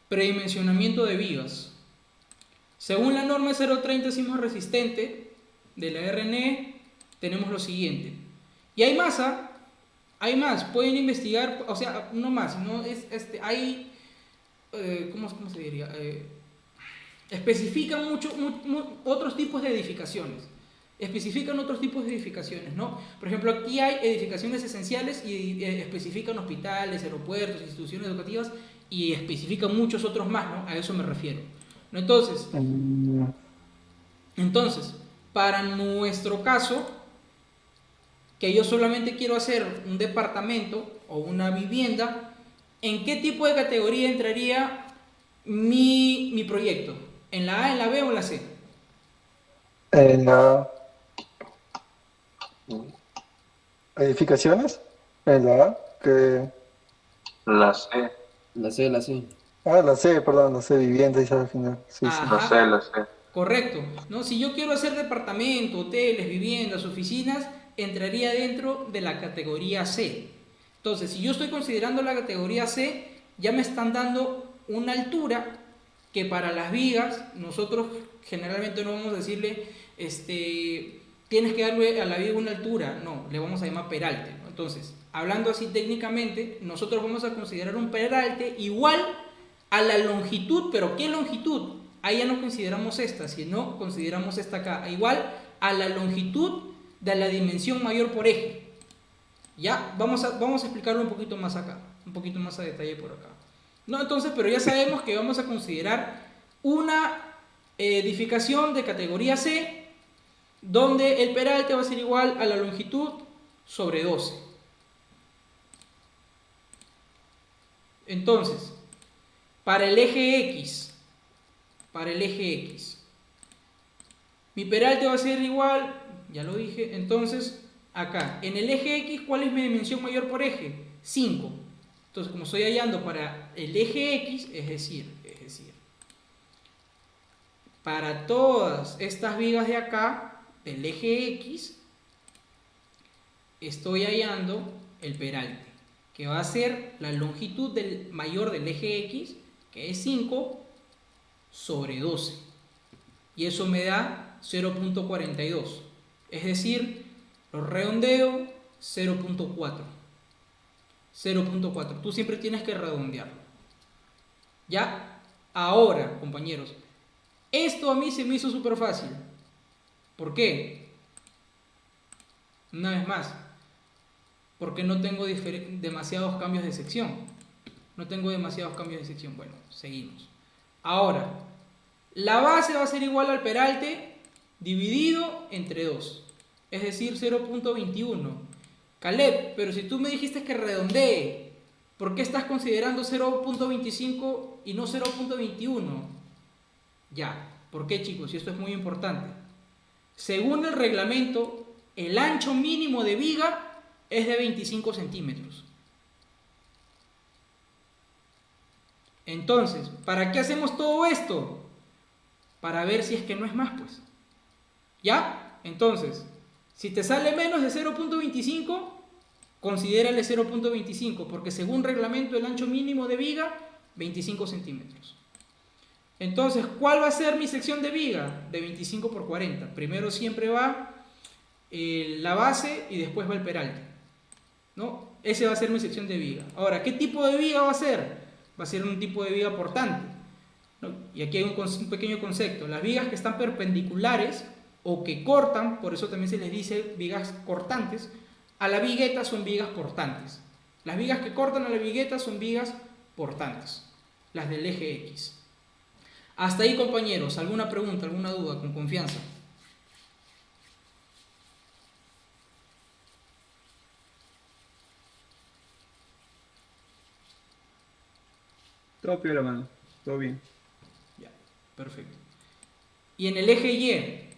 A: Predimensionamiento de vigas. Según la norma 030 sismo resistente de la RNE, tenemos lo siguiente. Y hay más, hay más. Pueden investigar, o sea, no más, no es, hay, ¿cómo se diría? Especifican otros tipos de edificaciones. Especifican otros tipos de edificaciones, ¿no? Por ejemplo, aquí hay edificaciones esenciales y especifican hospitales, aeropuertos, instituciones educativas y especifican muchos otros más, ¿no? A eso me refiero. ¿No? Entonces, para nuestro caso, que yo solamente quiero hacer un departamento o una vivienda, ¿en qué tipo de categoría entraría mi proyecto? ¿En la A, en la B o en la C?
C: En la edificaciones, en la A, que...
B: La C,
F: La C.
C: La C, perdón, la C, vivienda, dice al final. Sí, sí.
B: la C,
A: Ajá,
B: la C.
A: correcto. ¿No? Si yo quiero hacer departamento, hoteles, viviendas, oficinas, entraría dentro de la categoría C. Entonces, si yo estoy considerando la categoría C, ya me están dando una altura que para las vigas, nosotros generalmente no vamos a decirle, tienes que darle a la viga una altura, no, le vamos a llamar peralte, ¿no? Entonces, hablando así técnicamente, nosotros vamos a considerar un peralte igual a la longitud, pero ¿qué longitud? Ahí ya no consideramos esta, sino consideramos esta acá, igual a la longitud de la dimensión mayor por eje. Ya, vamos a explicarlo un poquito más acá, un poquito más a detalle por acá. No, entonces, pero ya sabemos que vamos a considerar una edificación de categoría C, donde el peralte va a ser igual a la longitud sobre 12. Entonces, para el eje X, Mi peralte va a ser igual, ya lo dije, entonces acá, en el eje X, ¿cuál es mi dimensión mayor por eje? 5. Entonces, como estoy hallando para el eje X, es decir, para todas estas vigas de acá, del eje X, estoy hallando el peralte, que va a ser la longitud mayor del eje X, que es 5 sobre 12. Y eso me da 0.42. Es decir, lo redondeo 0.4. 0.4. Tú siempre tienes que redondearlo. ¿Ya? Ahora, compañeros, esto a mí se me hizo súper fácil. ¿Por qué? Una vez más, porque no tengo demasiados cambios de sección. No tengo demasiados cambios de sección. Bueno, seguimos. Ahora, la base va a ser igual al peralte dividido entre 2. Es decir, 0.21. Caleb, pero si tú me dijiste que redondee, ¿por qué estás considerando 0.25 y no 0.21? Ya, ¿por qué, chicos? Y esto es muy importante. Según el reglamento, el ancho mínimo de viga es de 25 centímetros. Entonces, ¿para qué hacemos todo esto? Para ver si es que no es más, pues. ¿Ya? Entonces, si te sale menos de 0.25, considérale 0.25, porque según reglamento el ancho mínimo de viga, 25 centímetros. Entonces, ¿cuál va a ser mi sección de viga? De 25 por 40. Primero siempre va la base y después va el peralte, ¿no? Ese va a ser mi sección de viga. Ahora, ¿qué tipo de viga va a ser? Va a ser un tipo de viga portante, ¿no? Y aquí hay un pequeño concepto. Las vigas que están perpendiculares o que cortan, por eso también se les dice vigas cortantes, a la vigueta son vigas portantes. Las vigas que cortan a la vigueta son vigas portantes, las del eje X. Hasta ahí, compañeros, ¿alguna pregunta, alguna duda? Con confianza.
E: Todo piola, mano. Todo bien.
A: Ya, perfecto. Y en el eje Y,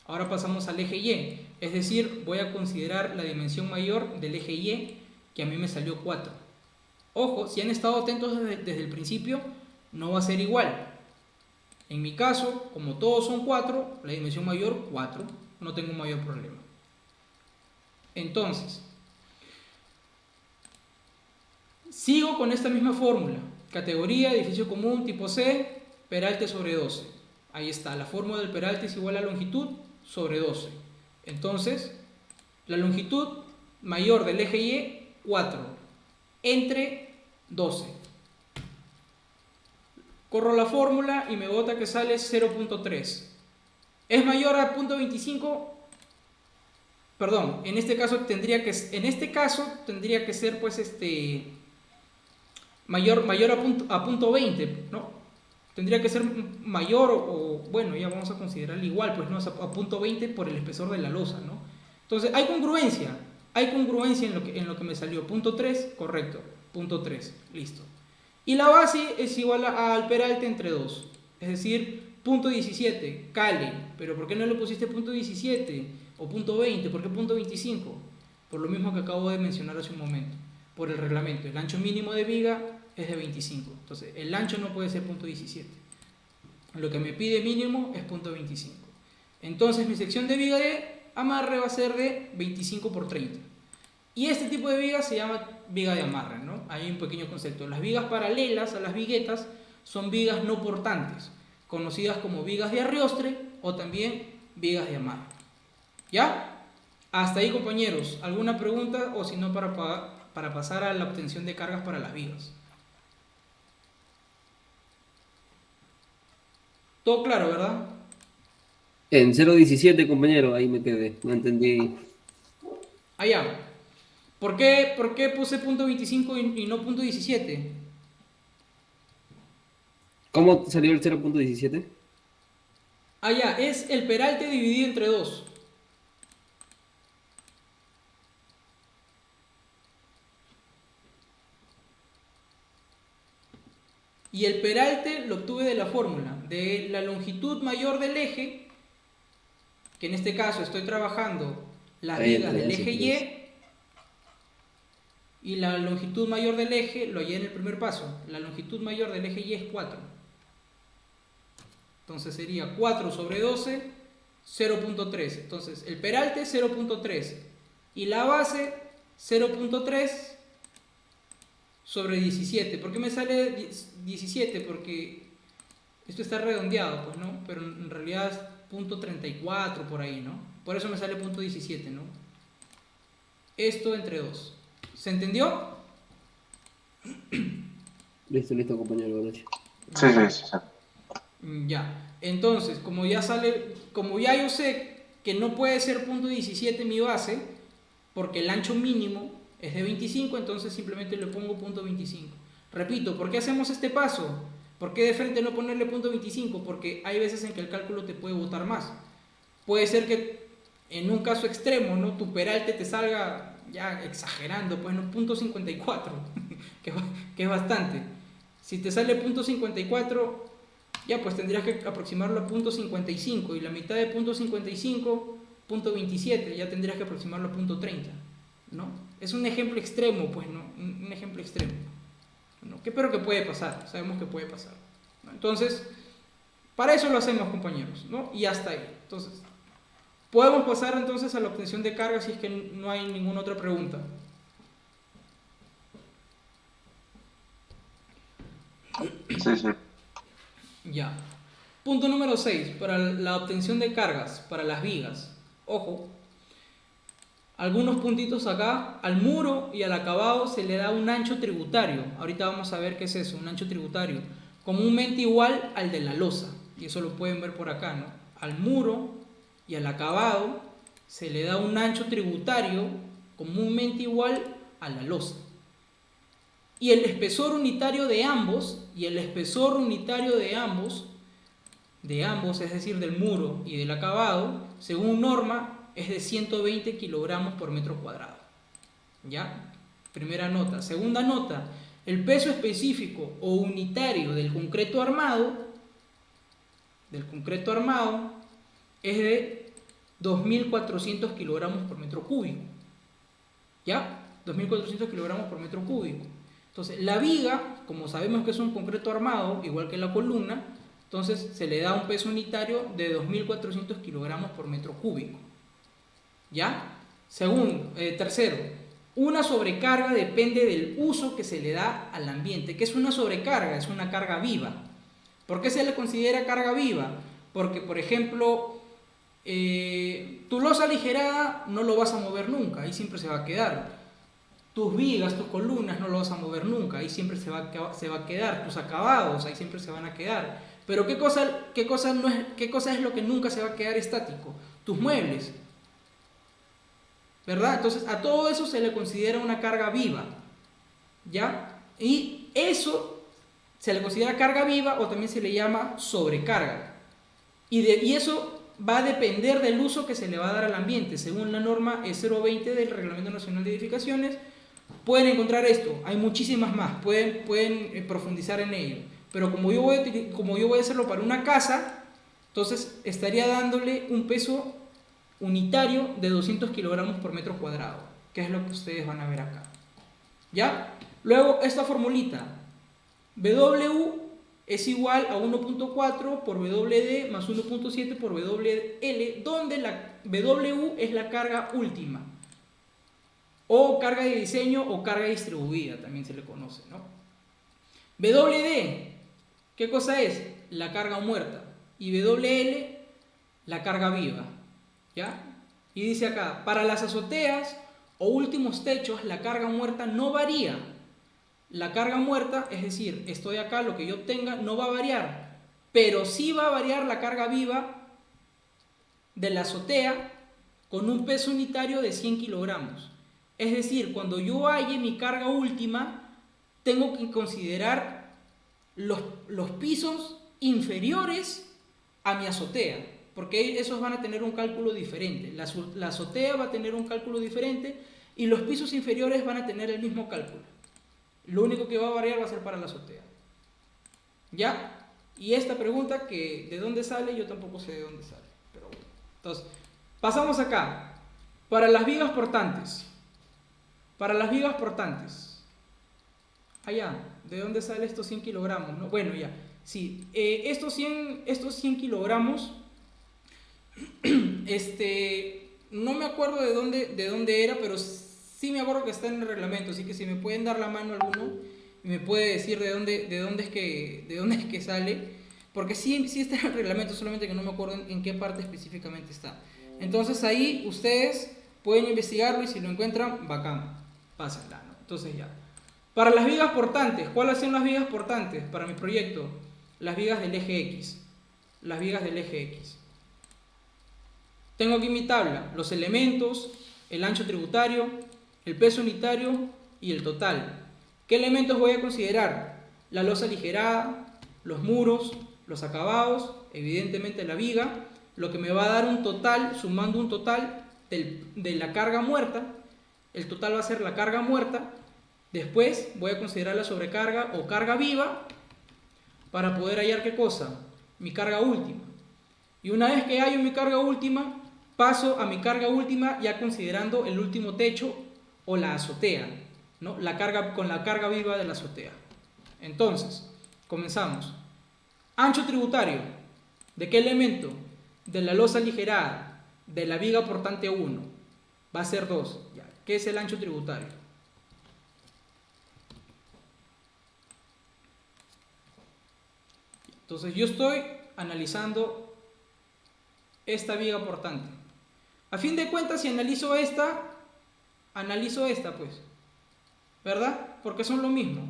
A: ahora pasamos al eje Y, es decir, voy a considerar la dimensión mayor del eje Y, que a mí me salió 4. Ojo, si han estado atentos desde el principio, no va a ser igual. En mi caso, como todos son 4, la dimensión mayor 4, no tengo un mayor problema. Entonces, sigo con esta misma fórmula. Categoría, edificio común, tipo C, peralte sobre 12. Ahí está, la fórmula del peralte es igual a longitud sobre 12. Entonces, la longitud mayor del eje Y, 4, entre 12. Corro la fórmula y me bota que sale 0.3. ¿Es mayor a 0.25? Perdón, en este caso tendría que ser pues mayor a 0.20, ¿no? Tendría que ser mayor o bueno, ya vamos a considerarlo igual, pues no, a 0.20 por el espesor de la losa, ¿no? Entonces, hay congruencia en lo que me salió. 0.3, correcto, 0.3, listo. Y la base es igual al peralte entre 2, es decir, 0.17, cale, pero ¿por qué no le pusiste 0.17 o 0.20? ¿Por qué 0.25? Por lo mismo que acabo de mencionar hace un momento, por el reglamento. El ancho mínimo de viga es de 25, entonces el ancho no puede ser 0.17. Lo que me pide mínimo es 0.25. Entonces mi sección de viga de amarre va a ser de 25 por 30. Y este tipo de viga se llama viga de amarre, ¿no? Hay un pequeño concepto. Las vigas paralelas a las viguetas son vigas no portantes, conocidas como vigas de arriostre o también vigas de amarre. ¿Ya? Hasta ahí, compañeros. ¿Alguna pregunta o si no para pasar a la obtención de cargas para las vigas? Todo claro, ¿verdad?
F: En 0.17, compañero, ahí me quedé. No entendí.
A: Allá. ¿Por qué puse 0.25 y no 0.17?
F: ¿Cómo salió el 0.17?
A: Allá, es el peralte dividido entre 2. Y el peralte lo obtuve de la fórmula, de la longitud mayor del eje que en este caso estoy trabajando las
F: Ahí
A: vigas del
F: entra,
A: eje Y la longitud mayor del eje, lo hallé en el primer paso, la longitud mayor del eje Y es 4. Entonces sería 4 sobre 12, 0.3. Entonces el peralte 0.3 y la base 0.3 sobre 17. ¿Por qué me sale 17? Porque esto está redondeado, pues, ¿no? Pero en realidad es .34 por ahí, ¿no? Por eso me sale .17, ¿no? Esto entre 2. ¿Se entendió?
F: Listo, compañero, gracias.
B: Sí, sí, sí, sí.
A: Ya. Entonces, como ya yo sé que no puede ser .17 mi base, porque el ancho mínimo es de 25, entonces simplemente le pongo .25. Repito, ¿por qué hacemos este paso? ¿Por qué de frente no ponerle .25? Porque hay veces en que el cálculo te puede botar más. Puede ser que en un caso extremo, ¿no? Tu peralte te salga, ya exagerando, pues, ¿no? .54, que es bastante. Si te sale .54, ya pues tendrías que aproximarlo a .55, y la mitad de .55, .27, ya tendrías que aproximarlo a .30, ¿no? Es un ejemplo extremo, pues, ¿no? Un ejemplo extremo, ¿no? Pero que puede pasar, sabemos que puede pasar, ¿no? Entonces, para eso lo hacemos, compañeros, ¿no? Y hasta ahí. Entonces, podemos pasar entonces a la obtención de carga si es que no hay ninguna otra pregunta.
B: Sí, sí.
A: Ya. Punto número 6. Para la obtención de cargas, para las vigas. Ojo. Algunos puntitos acá. Al muro y al acabado se le da un ancho tributario. Ahorita vamos a ver qué es eso, un ancho tributario. Comúnmente igual al de la losa. Y eso lo pueden ver por acá, ¿no? Al muro y al acabado se le da un ancho tributario comúnmente igual a la losa. Y el espesor unitario de ambos, es decir, del muro y del acabado, según norma, es de 120 kilogramos por metro cuadrado. ¿Ya? Primera nota. Segunda nota, el peso específico o unitario del concreto armado es de 2.400 kilogramos por metro cúbico. ¿Ya? 2.400 kilogramos por metro cúbico. Entonces, la viga, como sabemos que es un concreto armado, igual que la columna, entonces se le da un peso unitario de 2.400 kilogramos por metro cúbico. ¿Ya? Segundo, tercero, una sobrecarga depende del uso que se le da al ambiente. ¿Qué es una sobrecarga? Es una carga viva. ¿Por qué se le considera carga viva? Porque, por ejemplo, tu losa aligerada no lo vas a mover nunca, ahí siempre se va a quedar. Tus vigas, tus columnas no lo vas a mover nunca, ahí siempre se va a quedar. Tus acabados, ahí siempre se van a quedar. Pero ¿qué cosa es lo que nunca se va a quedar estático? Tus muebles, ¿verdad? Entonces a todo eso se le considera una carga viva, ¿ya? Y eso se le considera carga viva o también se le llama sobrecarga. Y eso va a depender del uso que se le va a dar al ambiente. Según la norma E020 del Reglamento Nacional de Edificaciones, pueden encontrar esto, hay muchísimas más, pueden profundizar en ello. Pero como yo voy a hacerlo para una casa, entonces estaría dándole un peso unitario de 200 kilogramos por metro cuadrado, que es lo que ustedes van a ver acá. ¿Ya? Luego, esta formulita, W es igual a 1.4 por WD más 1.7 por WL, donde la W es la carga última, o carga de diseño o carga distribuida, también se le conoce, ¿no? WD, ¿qué cosa es? La carga muerta. Y WL, la carga viva. ¿Ya? Y dice acá, para las azoteas o últimos techos, la carga muerta no varía. La carga muerta, es decir, estoy acá, lo que yo obtenga, no va a variar. Pero sí va a variar la carga viva de la azotea con un peso unitario de 100 kilogramos. Es decir, cuando yo halle mi carga última, tengo que considerar los pisos inferiores a mi azotea, porque esos van a tener un cálculo diferente. La azotea va a tener un cálculo diferente y los pisos inferiores van a tener el mismo cálculo. Lo único que va a variar va a ser para la azotea. ¿Ya? Y esta pregunta, que ¿de dónde sale? Yo tampoco sé de dónde sale. Pero bueno. Entonces, Pasamos acá. Para las vigas portantes. Para las vigas portantes. Allá, ¿de dónde sale estos 100 kilogramos? ¿No? Bueno, ya. Sí, estos 100 kilogramos, no me acuerdo de dónde era, pero sí me acuerdo que está en el reglamento, así que si me pueden dar la mano alguno y me puede decir de dónde es que sale, porque sí está en el reglamento, solamente que no me acuerdo en qué parte específicamente está. Entonces ahí ustedes pueden investigarlo y si lo encuentran, bacán, pásenla, ¿no? Entonces ya. Para las vigas portantes, ¿cuáles son las vigas portantes para mi proyecto? Las vigas del eje X. Las vigas del eje X. Tengo aquí mi tabla, los elementos, el ancho tributario, el peso unitario y el total. ¿Qué elementos voy a considerar? La losa aligerada, los muros, los acabados, evidentemente la viga, lo que me va a dar un total, sumando un total de la carga muerta. El total va a ser la carga muerta. Después voy a considerar la sobrecarga o carga viva para poder hallar ¿qué cosa? Mi carga última. Y una vez que hallo mi carga última, paso a mi carga última ya considerando el último techo o la azotea, ¿no? Con la carga viva de la azotea. Entonces, comenzamos. Ancho tributario. ¿De qué elemento? De la losa aligerada, de la viga portante 1. Va a ser 2. Ya. ¿Qué es el ancho tributario? Entonces yo estoy analizando esta viga portante. A fin de cuentas, si analizo esta pues, ¿verdad? Porque son lo mismo.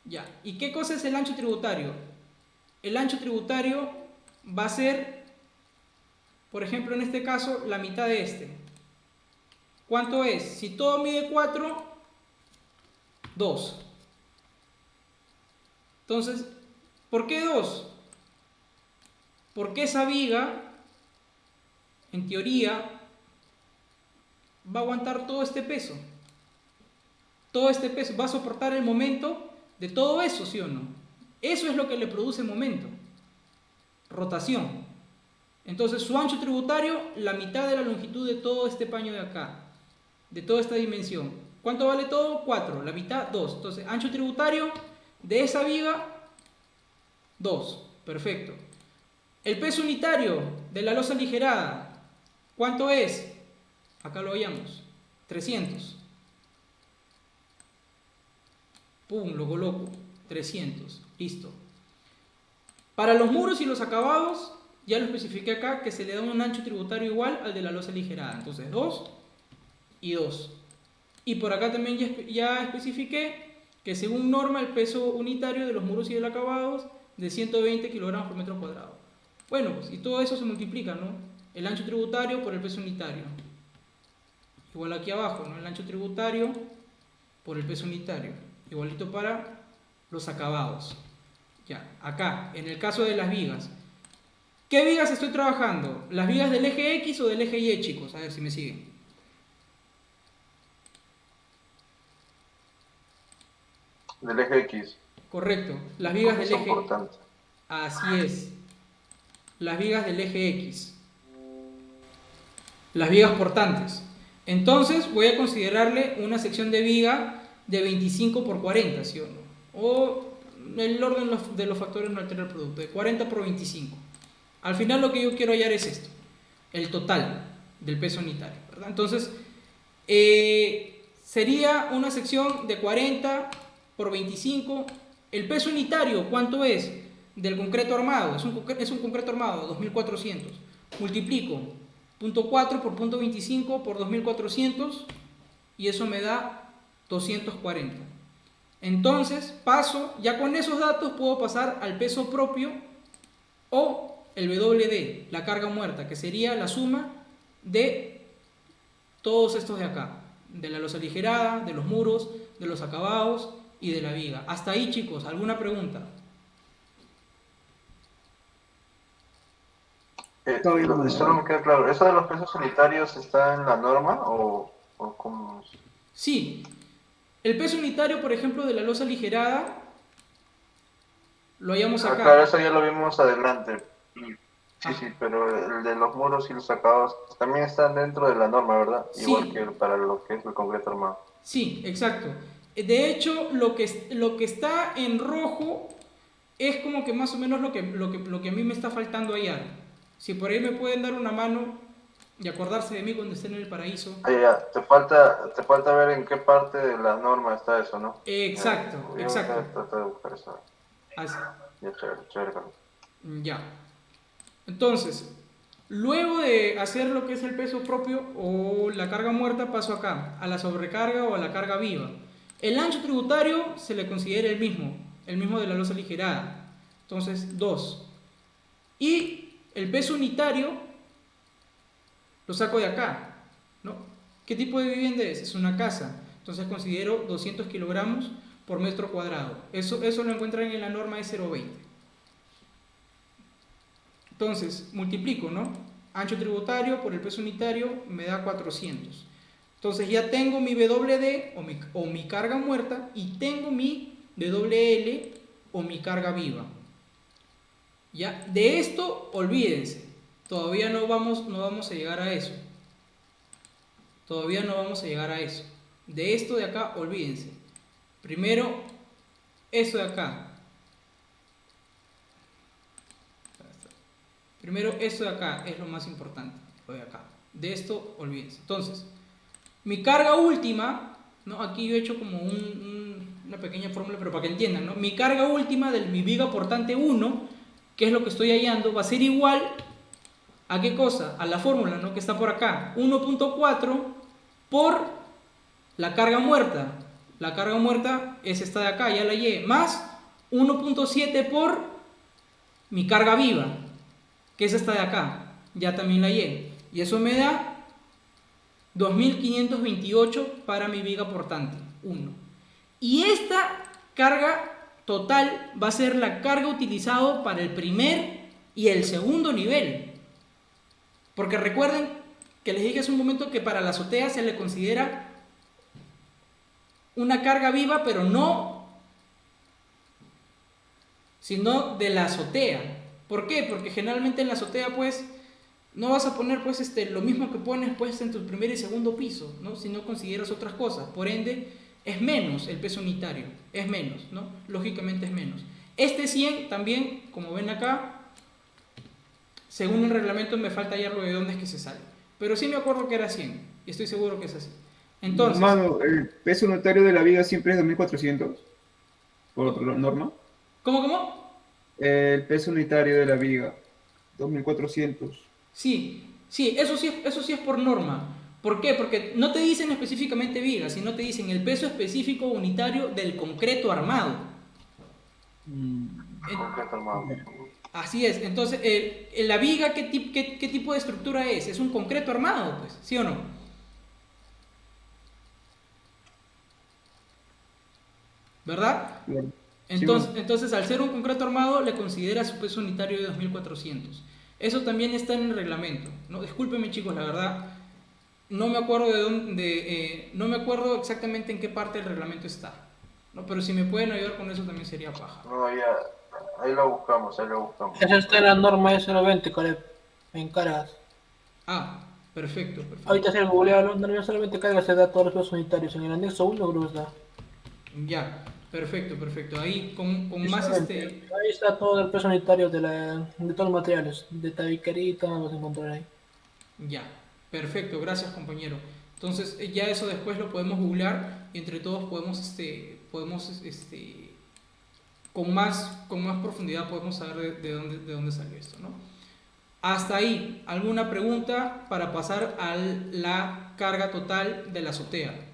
A: Ya, ¿y qué cosa es el ancho tributario? El ancho tributario va a ser, por ejemplo, en este caso, la mitad de este. ¿Cuánto es? Si todo mide 4, 2. Entonces, ¿por qué 2? Porque esa viga, en teoría, va a aguantar todo este peso. Todo este peso va a soportar el momento de todo eso, ¿sí o no? Eso es lo que le produce momento. Rotación. Entonces, su ancho tributario, la mitad de la longitud de todo este paño de acá. De toda esta dimensión. ¿Cuánto vale todo? 4. La mitad, 2. Entonces, ancho tributario de esa viga, 2. Perfecto. El peso unitario de la losa aligerada, ¿cuánto es? Acá lo hallamos. 300. Pum, lo coloco. 300. Listo. Para los muros y los acabados, ya lo especifiqué acá, que se le da un ancho tributario igual al de la losa aligerada. Entonces, 2 y 2. Y por acá también ya especifiqué que según norma el peso unitario de los muros y de los acabados de 120 kilogramos por metro cuadrado. Bueno, pues, y todo eso se multiplica, ¿no? El ancho tributario por el peso unitario. Igual aquí abajo, ¿no? El ancho tributario por el peso unitario. Igualito para los acabados. Ya, acá, en el caso de las vigas. ¿Qué vigas estoy trabajando? ¿Las vigas del eje X o del eje Y, chicos? A ver si me siguen.
B: Del eje X.
A: Correcto, las vigas
B: Porque
A: del
B: son
A: eje...
B: portantes.
A: Así es. Las vigas del eje X. Las vigas portantes. Entonces voy a considerarle una sección de viga de 25 por 40, ¿sí o no? O el orden de los factores no altera el producto, de 40 por 25. Al final lo que yo quiero hallar es esto, el total del peso unitario, ¿verdad? Entonces, sería una sección de 40 por 25. El peso unitario, ¿cuánto es? Del concreto armado, es un concreto armado, 2400. Multiplico 0.4 por 0.25 por 2400 y eso me da 240. Entonces paso, ya con esos datos puedo pasar al peso propio o el WD, la carga muerta, que sería la suma de todos estos de acá, de la losa aligerada, de los muros, de los acabados y de la viga. Hasta ahí, chicos, ¿alguna pregunta?
B: Solo me queda claro, ¿eso de los pesos unitarios está en la norma o cómo?
A: Sí, el peso unitario, por ejemplo, de la losa aligerada, lo hallamos acá.
B: Claro, eso ya lo vimos adelante. Sí,
A: Ah,
B: sí, pero el de los muros y los acabados también están dentro de la norma, ¿verdad?
A: Sí.
B: Igual que para lo que es el concreto armado.
A: sí, exacto. De hecho, lo que está en rojo es como que más o menos lo que a mí me está faltando hallar. Si por ahí me pueden dar una mano y acordarse de mí cuando esté en el paraíso.
B: Ah, ya, te falta ver en qué parte de la norma está eso, ¿no?
A: Exacto,
B: Yo voy
A: exacto.
B: a tratar de buscar eso.
A: Así.
B: Ya, chévere, chévere, Carlos.
A: Ya. Entonces, luego de hacer lo que es el peso propio o la carga muerta, paso acá, a la sobrecarga o a la carga viva. El ancho tributario se le considera el mismo de la losa aligerada. Entonces, 2. Y el peso unitario lo saco de acá, ¿no? ¿Qué tipo de vivienda es? Es una casa. Entonces considero 200 kilogramos por metro cuadrado. Eso lo encuentran en la norma de 0,20. Entonces, multiplico, ¿no? Ancho tributario por el peso unitario me da 400. Entonces ya tengo mi WD o mi carga muerta y tengo mi WL o mi carga viva. Ya, de esto olvídense. Todavía no vamos a llegar a eso. Todavía no vamos a llegar a eso. De esto de acá, olvídense. Primero, eso de acá. Primero, esto de acá es lo más importante. Lo de acá. De esto, olvídense. Entonces, mi carga última, ¿no? Aquí yo he hecho como una pequeña fórmula, pero para que entiendan, ¿no? Mi carga última de mi viga portante 1, que es lo que estoy hallando, va a ser igual a qué cosa, a la fórmula, ¿no? Que está por acá, 1.4 por la carga muerta. La carga muerta es esta de acá, ya la hallé, más 1.7 por mi carga viva, que es esta de acá, ya también la hallé. Y eso me da 2528 para mi viga portante 1. Y esta carga total va a ser la carga utilizada para el primer y el segundo nivel. Porque recuerden que les dije hace un momento que para la azotea se le considera una carga viva, pero no, sino de la azotea. ¿Por qué? Porque generalmente en la azotea pues no vas a poner pues lo mismo que pones pues en tu primer y segundo piso, ¿no? Si no consideras otras cosas. Por ende, es menos el peso unitario, es menos, ¿no? Lógicamente es menos. Este 100 también, como ven acá, según el reglamento me falta hallarlo de dónde es que se sale. Pero sí me acuerdo que era 100 y estoy seguro que es así. Entonces,
E: Mano, el peso unitario de la viga siempre es 2400 por norma.
A: ¿cómo?
E: El peso unitario de la viga, 2400.
A: Sí, eso sí es por norma. ¿Por qué? Porque no te dicen específicamente viga, sino te dicen el peso específico unitario del concreto armado.
B: Concreto armado.
A: Así es. Entonces, la viga, ¿qué tipo de estructura es? Es un concreto armado, pues, ¿sí o no? ¿Verdad?
E: Claro.
A: Entonces, al ser un concreto armado, le considera su peso unitario de 2400. Eso también está en el reglamento, ¿no? Discúlpenme, chicos, la verdad, no me acuerdo no me acuerdo exactamente en qué parte del reglamento está, ¿no? Pero si me pueden ayudar con eso también sería paja.
B: No, ya, ahí lo buscamos, ahí lo buscamos.
G: Eso está en la norma de 020, Caleb. En cargas.
A: Ah, perfecto.
G: Ahorita se el googleo, no solamente cargas, se da todos los pesos unitarios. En el anexo 1 creo que está.
A: Ya, perfecto. Ahí con más
G: Ahí está todo el peso unitario de todos los materiales. De tabiquerita, vamos a encontrar ahí.
A: Ya, perfecto, gracias compañero. Entonces ya eso después lo podemos googlear y entre todos podemos con más profundidad podemos saber de dónde salió esto, ¿no? Hasta ahí, ¿alguna pregunta para pasar a la carga total de la azotea?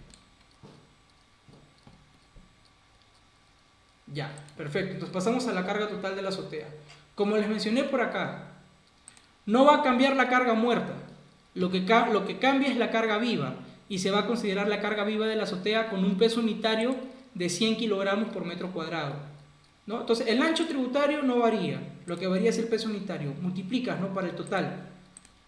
A: Ya, perfecto. Entonces pasamos a la carga total de la azotea. Como les mencioné por acá, no va a cambiar la carga muerta. Lo que cambia es la carga viva y se va a considerar la carga viva de la azotea con un peso unitario de 100 kilogramos por metro cuadrado, ¿no? Entonces el ancho tributario no varía, lo que varía es el peso unitario. Multiplicas, ¿no? Para el total,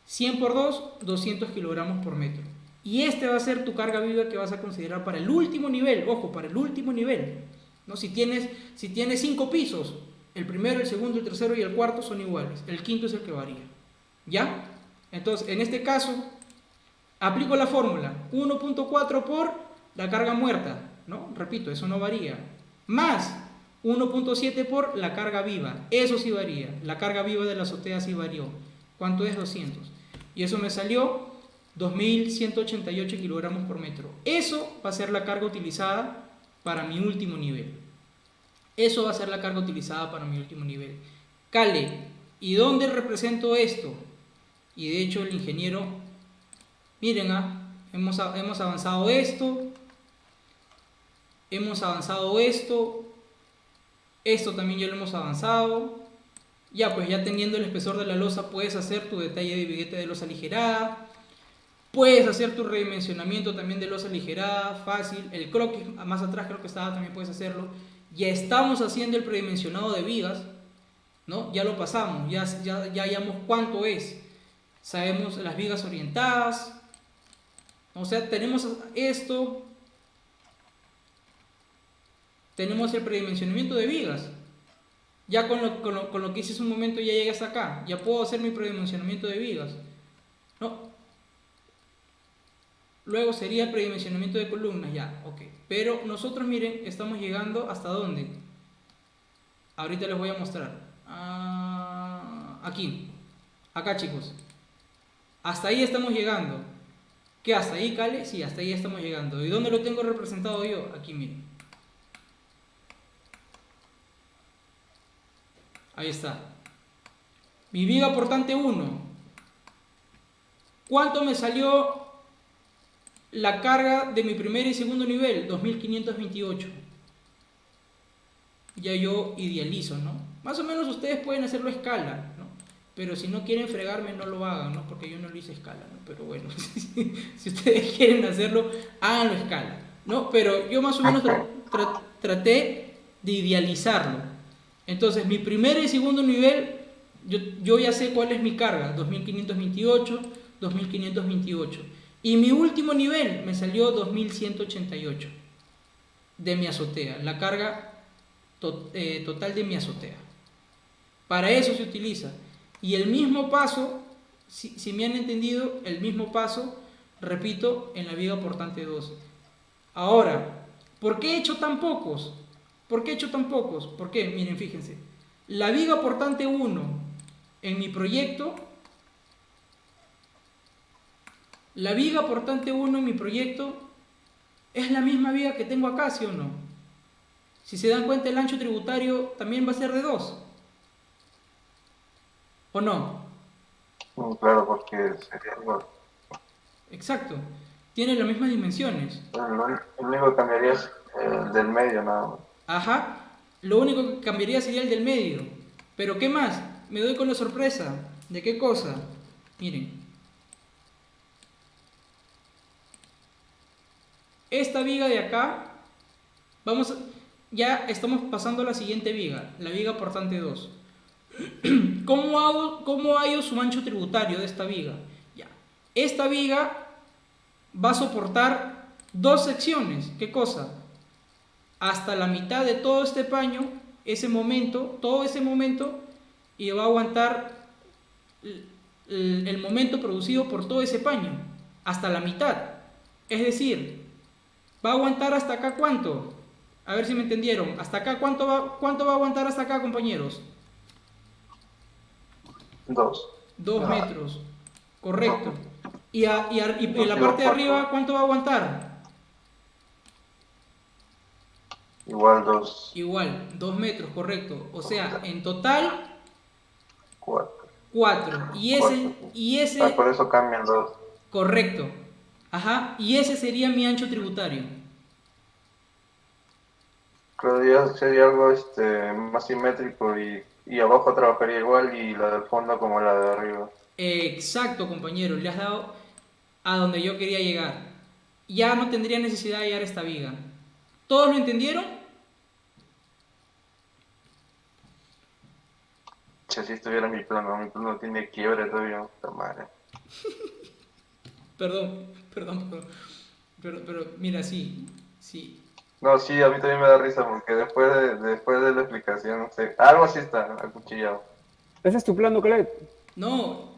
A: 100 por 2, 200 kilogramos por metro. Y este va a ser tu carga viva que vas a considerar para el último nivel, ojo, para el último nivel, ¿no? Si tienes 5 pisos, El primero, el segundo, el tercero y el cuarto son iguales. El quinto es el que varía. ¿Ya? Entonces, en este caso, aplico la fórmula 1.4 por la carga muerta, ¿no? Repito, eso no varía. Más 1.7 por la carga viva. Eso sí varía. La carga viva de la azotea sí varió. ¿Cuánto es? 200. Y eso me salió 2.188 kilogramos por metro. Eso va a ser la carga utilizada para mi último nivel. Eso va a ser la carga utilizada para mi último nivel. Cale, ¿y dónde represento esto? Y de hecho el ingeniero, miren, hemos avanzado esto, esto también ya lo hemos avanzado. Ya, pues ya teniendo el espesor de la losa puedes hacer tu detalle de biguete de losa aligerada, puedes hacer tu redimensionamiento también de losa aligerada, fácil. El croquis, más atrás creo que estaba, también puedes hacerlo. Ya estamos haciendo el predimensionado de vigas, ¿no? Ya lo pasamos, ya hallamos cuánto es. Sabemos las vigas orientadas. O sea, tenemos esto. Tenemos el predimensionamiento de vigas. Ya con lo que hice hace un momento ya llegué hasta acá. Ya puedo hacer mi predimensionamiento de vigas, ¿no? Luego sería el predimensionamiento de columnas, ya, ok. Pero nosotros, miren, estamos llegando hasta dónde. Ahorita les voy a mostrar. Aquí. Acá, chicos. Hasta ahí estamos llegando. ¿Qué? ¿Hasta ahí, Cale? Sí, hasta ahí estamos llegando. ¿Y dónde lo tengo representado yo? Aquí, miren. Ahí está. Mi viga portante 1. ¿Cuánto me salió la carga de mi primer y segundo nivel? 2528. Ya yo idealizo, ¿no? Más o menos ustedes pueden hacerlo a escala, ¿no? Pero si no quieren fregarme, no lo hagan, ¿no? Porque yo no lo hice a escala, ¿no? Pero bueno, si ustedes quieren hacerlo, háganlo a escala, ¿no? Pero yo más o menos traté de idealizarlo. Entonces, mi primer y segundo nivel, yo ya sé cuál es mi carga, 2528, 2528. Y mi último nivel me salió 2188 de mi azotea, la carga total de mi azotea. Para eso se utiliza. Y el mismo paso, si me han entendido, el mismo paso, repito, en la viga portante 2. Ahora, ¿por qué he hecho tan pocos? ¿Por qué he hecho tan pocos? ¿Por qué? Miren, fíjense. La viga portante 1 en mi proyecto, la viga portante 1 en mi proyecto es la misma viga que tengo acá, ¿sí o no? Si se dan cuenta, el ancho tributario también va a ser de 2. ¿O no?
B: Claro, porque sería igual.
A: Exacto. Tiene las mismas dimensiones.
B: Lo único que cambiaría es el del medio, nada más.
A: Ajá. Lo único que cambiaría sería el del medio. Pero ¿qué más? Me doy con la sorpresa. ¿De qué cosa? Miren. Esta viga de acá, ya estamos pasando a la siguiente viga, la viga portante 2. ¿Cómo hallo su ancho tributario de esta viga? Ya. Esta viga va a soportar 2 secciones. ¿Qué cosa? Hasta la mitad de todo este paño, todo ese momento, y va a aguantar el momento producido por todo ese paño, hasta la mitad. Es decir, va a aguantar hasta acá, ¿cuánto? A ver si me entendieron. Hasta acá, ¿cuánto va a aguantar hasta acá, compañeros?
B: 2.
A: 2 metros. Correcto. Y en la parte de arriba, ¿cuánto va a aguantar?
B: Igual 2.
A: Igual, 2 metros, correcto. O sea, en total,
B: 4.
A: 4. Y ese,
B: Por eso cambian 2.
A: correcto. Ajá. Y ese sería mi ancho tributario.
B: Creo que ya sería algo más simétrico y abajo trabajaría igual y la del fondo como la de arriba.
A: Exacto, compañero. Le has dado a donde yo quería llegar. Ya no tendría necesidad de hallar esta viga. ¿Todos lo entendieron?
B: Si así estuviera mi plano tiene quiebre todavía, puta madre.
A: Perdón. Pero mira, sí.
B: No, sí, a mí también me da risa porque después de la explicación, no sé, algo así está, acuchillado.
H: ¿Ese es tu plano, Caleb?
A: No,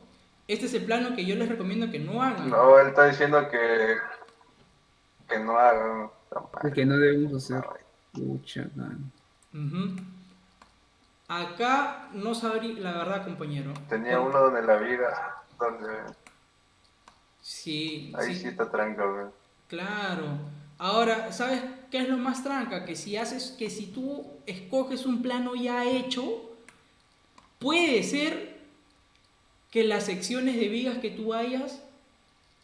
A: este es el plano que yo les recomiendo que no hagan.
B: No, él está diciendo que no hagan.
E: El que no debemos hacer. Pucha, man.
A: Ujú. Acá no sabría, la verdad, compañero.
B: Tenía uno donde la viga, donde
A: Sí,
B: ahí sí
A: sí,
B: está tranca, güey.
A: claro. Ahora, ¿sabes qué es lo más tranca? Que si tú escoges un plano ya hecho, puede ser que las secciones de vigas que tú hayas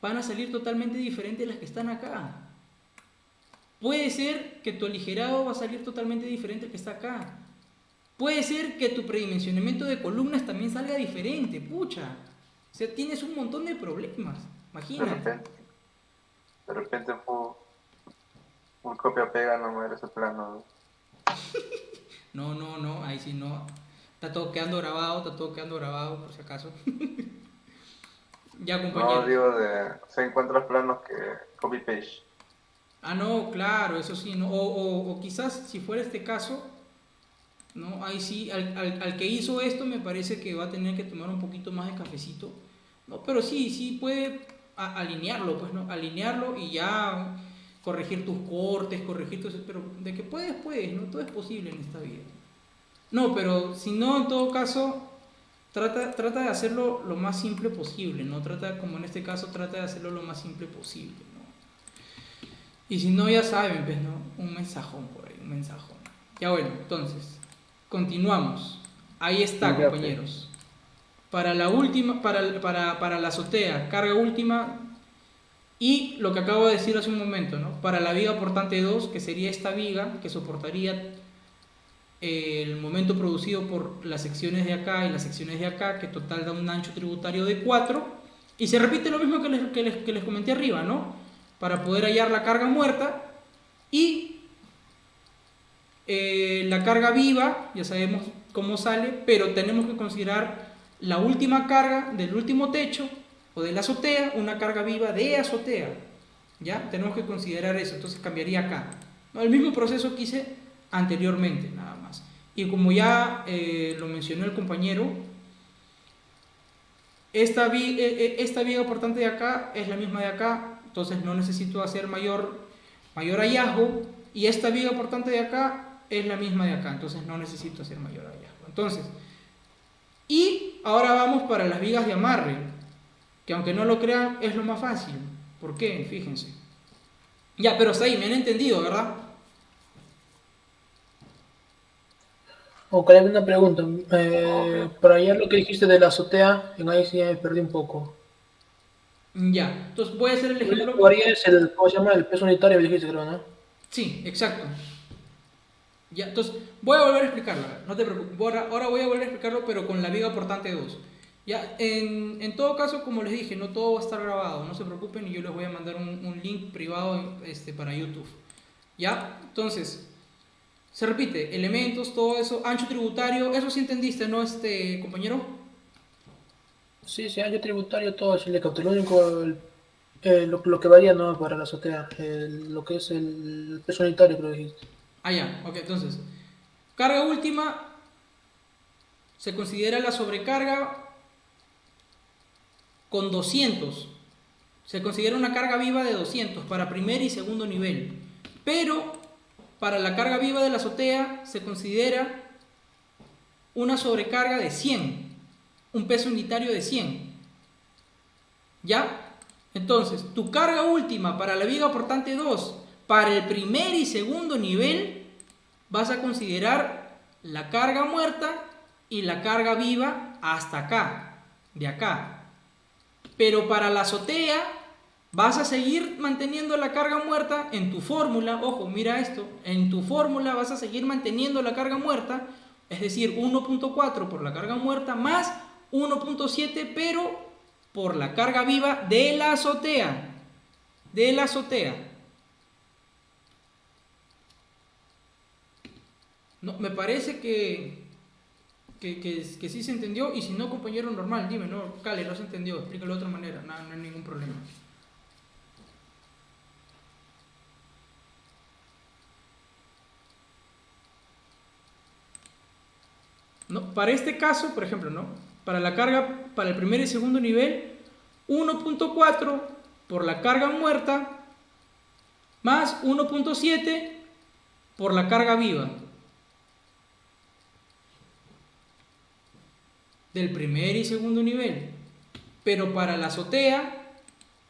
A: van a salir totalmente diferentes de las que están acá. Puede ser que tu aligerado va a salir totalmente diferente al que está acá. Puede ser que tu predimensionamiento de columnas también salga diferente, pucha. O sea, tienes un montón de problemas, imagínate.
B: De repente full copia-pega no me ese plano, güey.
A: No, ahí sí no. Está todo quedando grabado, por si acaso. Ya,
B: No,
A: compañeros.
B: digo se encuentran planos que copy-paste.
A: Ah, no, claro, eso sí, ¿no? O quizás si fuera este caso, ¿no? Ahí sí, al que hizo esto me parece que va a tener que tomar un poquito más de cafecito, ¿no? Pero sí puede alinearlo, pues, ¿no? Alinearlo y ya corregir tus cortes, corregir tus... Pero de que puedes, ¿no? Todo es posible en esta vida. No, pero si no, en todo caso, trata de hacerlo lo más simple posible, ¿no? Como en este caso, trata de hacerlo lo más simple posible, ¿no? Y si no, ya saben, pues, ¿no? Un mensajón por ahí, un mensajón. Ya bueno, entonces, continuamos. Ahí está,
H: Ya,
A: compañeros. Para la última, para la azotea, carga última. Y lo que acabo de decir hace un momento, ¿no? Para la viga portante 2, que sería esta viga, que soportaría el momento producido por las secciones de acá y las secciones de acá, que total da un ancho tributario de 4. Y se repite lo mismo que les comenté arriba, ¿no? Para poder hallar la carga muerta y la carga viva, ya sabemos cómo sale, pero tenemos que considerar la última carga del último techo o de la azotea, una carga viva de azotea. ¿Ya? Tenemos que considerar eso, entonces cambiaría acá. ¿No? El mismo proceso que hice anteriormente, nada más. Y como ya lo mencionó el compañero, esta viga portante de acá es la misma de acá, entonces no necesito hacer mayor hallazgo. Y esta viga portante de acá es la misma de acá, entonces no necesito hacer mayor hallazgo. Entonces, y ahora vamos para las vigas de amarre, que aunque no lo crean es lo más fácil. ¿Por qué? Fíjense. Ya, pero hasta ahí, me han entendido, ¿verdad?
G: O hay una pregunta.
B: Ok.
G: Por allá lo que dijiste de la azotea, en ahí sí me perdí un poco.
A: Ya, entonces voy a hacer el
G: Lo único que
A: ejemplo.
G: varía es el, ¿cómo se llama? El peso unitario, dijiste, creo, ¿no?
A: Sí, exacto. Ya, entonces voy a volver a explicarlo, no te preocupes. Ahora voy a volver a explicarlo, pero con la viga portante 2. Ya, en todo caso, como les dije, no todo va a estar grabado, no se preocupen y yo les voy a mandar un link privado para YouTube. Ya, entonces, se repite, elementos, todo eso, ancho tributario, eso sí entendiste, ¿no, compañero?
G: Sí, sí, año tributario, todo eso le capto. Lo único, lo que varía, ¿no? Para la azotea, lo que es el peso unitario, creo que dijiste.
A: Ah, ya, ok, entonces, carga última, se considera la sobrecarga con 200. Se considera una carga viva de 200 para primer y segundo nivel. Pero para la carga viva de la azotea se considera una sobrecarga de 100. Un peso unitario de 100. ¿Ya? Entonces, tu carga última para la viga portante 2, para el primer y segundo nivel, vas a considerar la carga muerta y la carga viva hasta acá, de acá. Pero para la azotea vas a seguir manteniendo la carga muerta en tu fórmula. Ojo, mira esto. En tu fórmula vas a seguir manteniendo la carga muerta. Es decir, 1.4 por la carga muerta más 1.7 pero por la carga viva de la azotea. De la azotea. No, me parece que sí se entendió, y si no, compañero, normal, dime, no, Cale, no se entendió, explícalo de otra manera, no hay ningún problema. ¿no? Para este caso, por ejemplo, ¿no? Para la carga, para el primer y segundo nivel, 1.4 por la carga muerta más 1.7 por la carga viva del primer y segundo nivel. Pero para la azotea,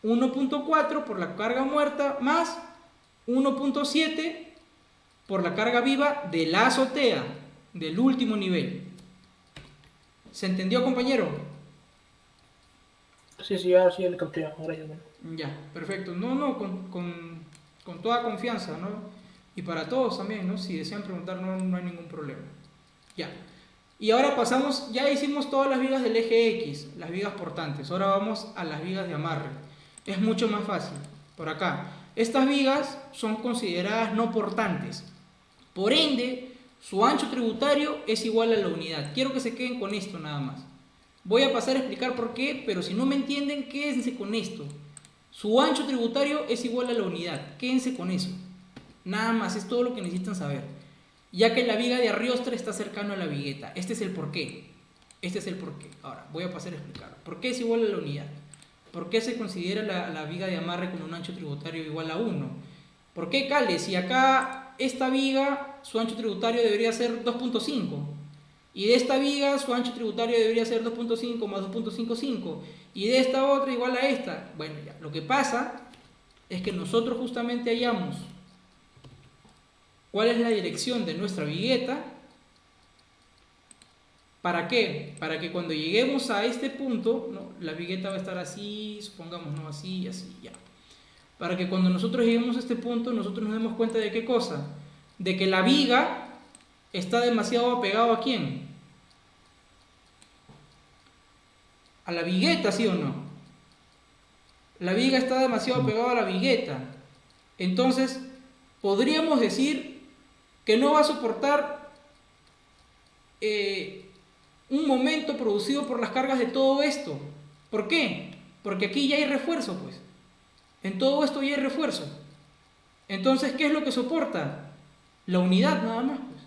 A: 1.4 por la carga muerta más 1.7 por la carga viva de la azotea, del último nivel. ¿Se entendió, compañero?
G: Sí, sí, ahora sí ya le capté, ahora ya bueno.
A: Ya, perfecto. No, con toda confianza, ¿no? Y para todos también, ¿no? Si desean preguntar, no hay ningún problema. Ya. Y ahora pasamos, ya hicimos todas las vigas del eje X, las vigas portantes. Ahora vamos a las vigas de amarre. Es mucho más fácil. Por acá. Estas vigas son consideradas no portantes. Por ende, su ancho tributario es igual a la unidad. Quiero que se queden con esto nada más. Voy a pasar a explicar por qué, pero si no me entienden, quédense con esto. Su ancho tributario es igual a la unidad. Quédense con eso. Nada más, es todo lo que necesitan saber. Ya que la viga de Ariosto está cercano a la vigueta. Este es el porqué. Este es el porqué. Ahora, voy a pasar a explicar. ¿Por qué es igual a la unidad? ¿Por qué se considera la viga de amarre con un ancho tributario igual a 1? ¿Por qué, Cale? Si acá esta viga, su ancho tributario debería ser 2.5. Y de esta viga, su ancho tributario debería ser 2.5 más 2.55. Y de esta otra igual a esta. Bueno, ya. Lo que pasa es que nosotros justamente hallamos cuál es la dirección de nuestra vigueta. ¿Para qué? Para que cuando lleguemos a este punto, ¿no? La vigueta va a estar así, supongamos, ¿no? Así y así, ya. Para que cuando nosotros lleguemos a este punto, nosotros nos demos cuenta de qué cosa. De que la viga está demasiado apegado ¿a quién? A la vigueta, ¿sí o no? La viga está demasiado apegada a la vigueta. Entonces, podríamos decir que no va a soportar un momento producido por las cargas de todo esto. ¿Por qué? Porque aquí ya hay refuerzo, pues. En todo esto ya hay refuerzo. Entonces, ¿qué es lo que soporta? La unidad nada más, pues.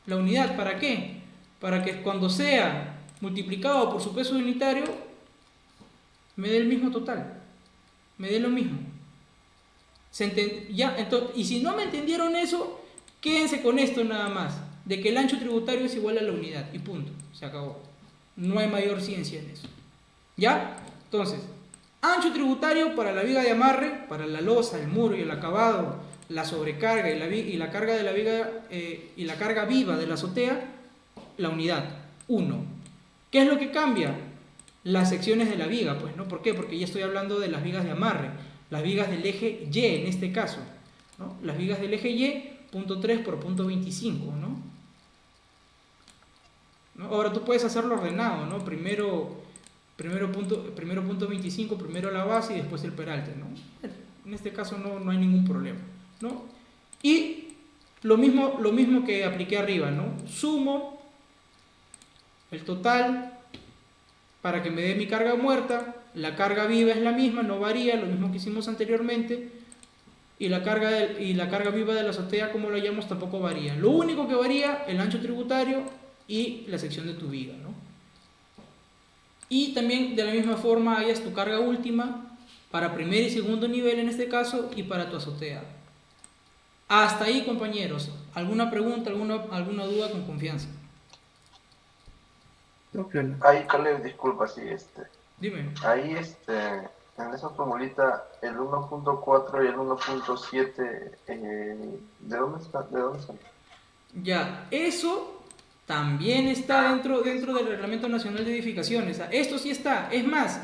A: La unidad, ¿para qué? Para que cuando sea multiplicado por su peso unitario, me dé el mismo total. Me dé lo mismo. Ya, entonces, y si no me entendieron eso, quédense con esto nada más. De que el ancho tributario es igual a la unidad. Y punto. Se acabó. No hay mayor ciencia en eso. ¿Ya? Entonces, ancho tributario para la viga de amarre, para la losa, el muro y el acabado, la sobrecarga y la carga de la viga y la carga viva de la azotea, la unidad, 1. ¿Qué es lo que cambia? Las secciones de la viga, pues, ¿no? ¿Por qué? Porque ya estoy hablando de las vigas de amarre, las vigas del eje Y en este caso, ¿no? Las vigas del eje Y, punto 3 por punto 25, ¿no? Ahora tú puedes hacerlo ordenado, ¿no? Primero punto 25, primero la base y después el peralte, ¿no? En este caso no hay ningún problema, ¿no? Y lo mismo que apliqué arriba, ¿no? Sumo el total para que me dé mi carga muerta, la carga viva es la misma, no varía, lo mismo que hicimos anteriormente, y la carga viva de la azotea, como lo llamamos, tampoco varía. Lo único que varía, el ancho tributario y la sección de tu viga, ¿no? Y también de la misma forma hayas tu carga última para primer y segundo nivel en este caso y para tu azotea. Hasta ahí, compañeros. ¿Alguna pregunta, alguna duda con confianza?
E: Todo claro.
B: Ahí, Caleb, disculpa, sí,
A: Dime.
B: ahí, en esa formulita, el 1.4 y el 1.7, ¿de dónde están?
A: Ya, eso también está dentro del Reglamento Nacional de Edificaciones. O sea, esto sí está. Es más,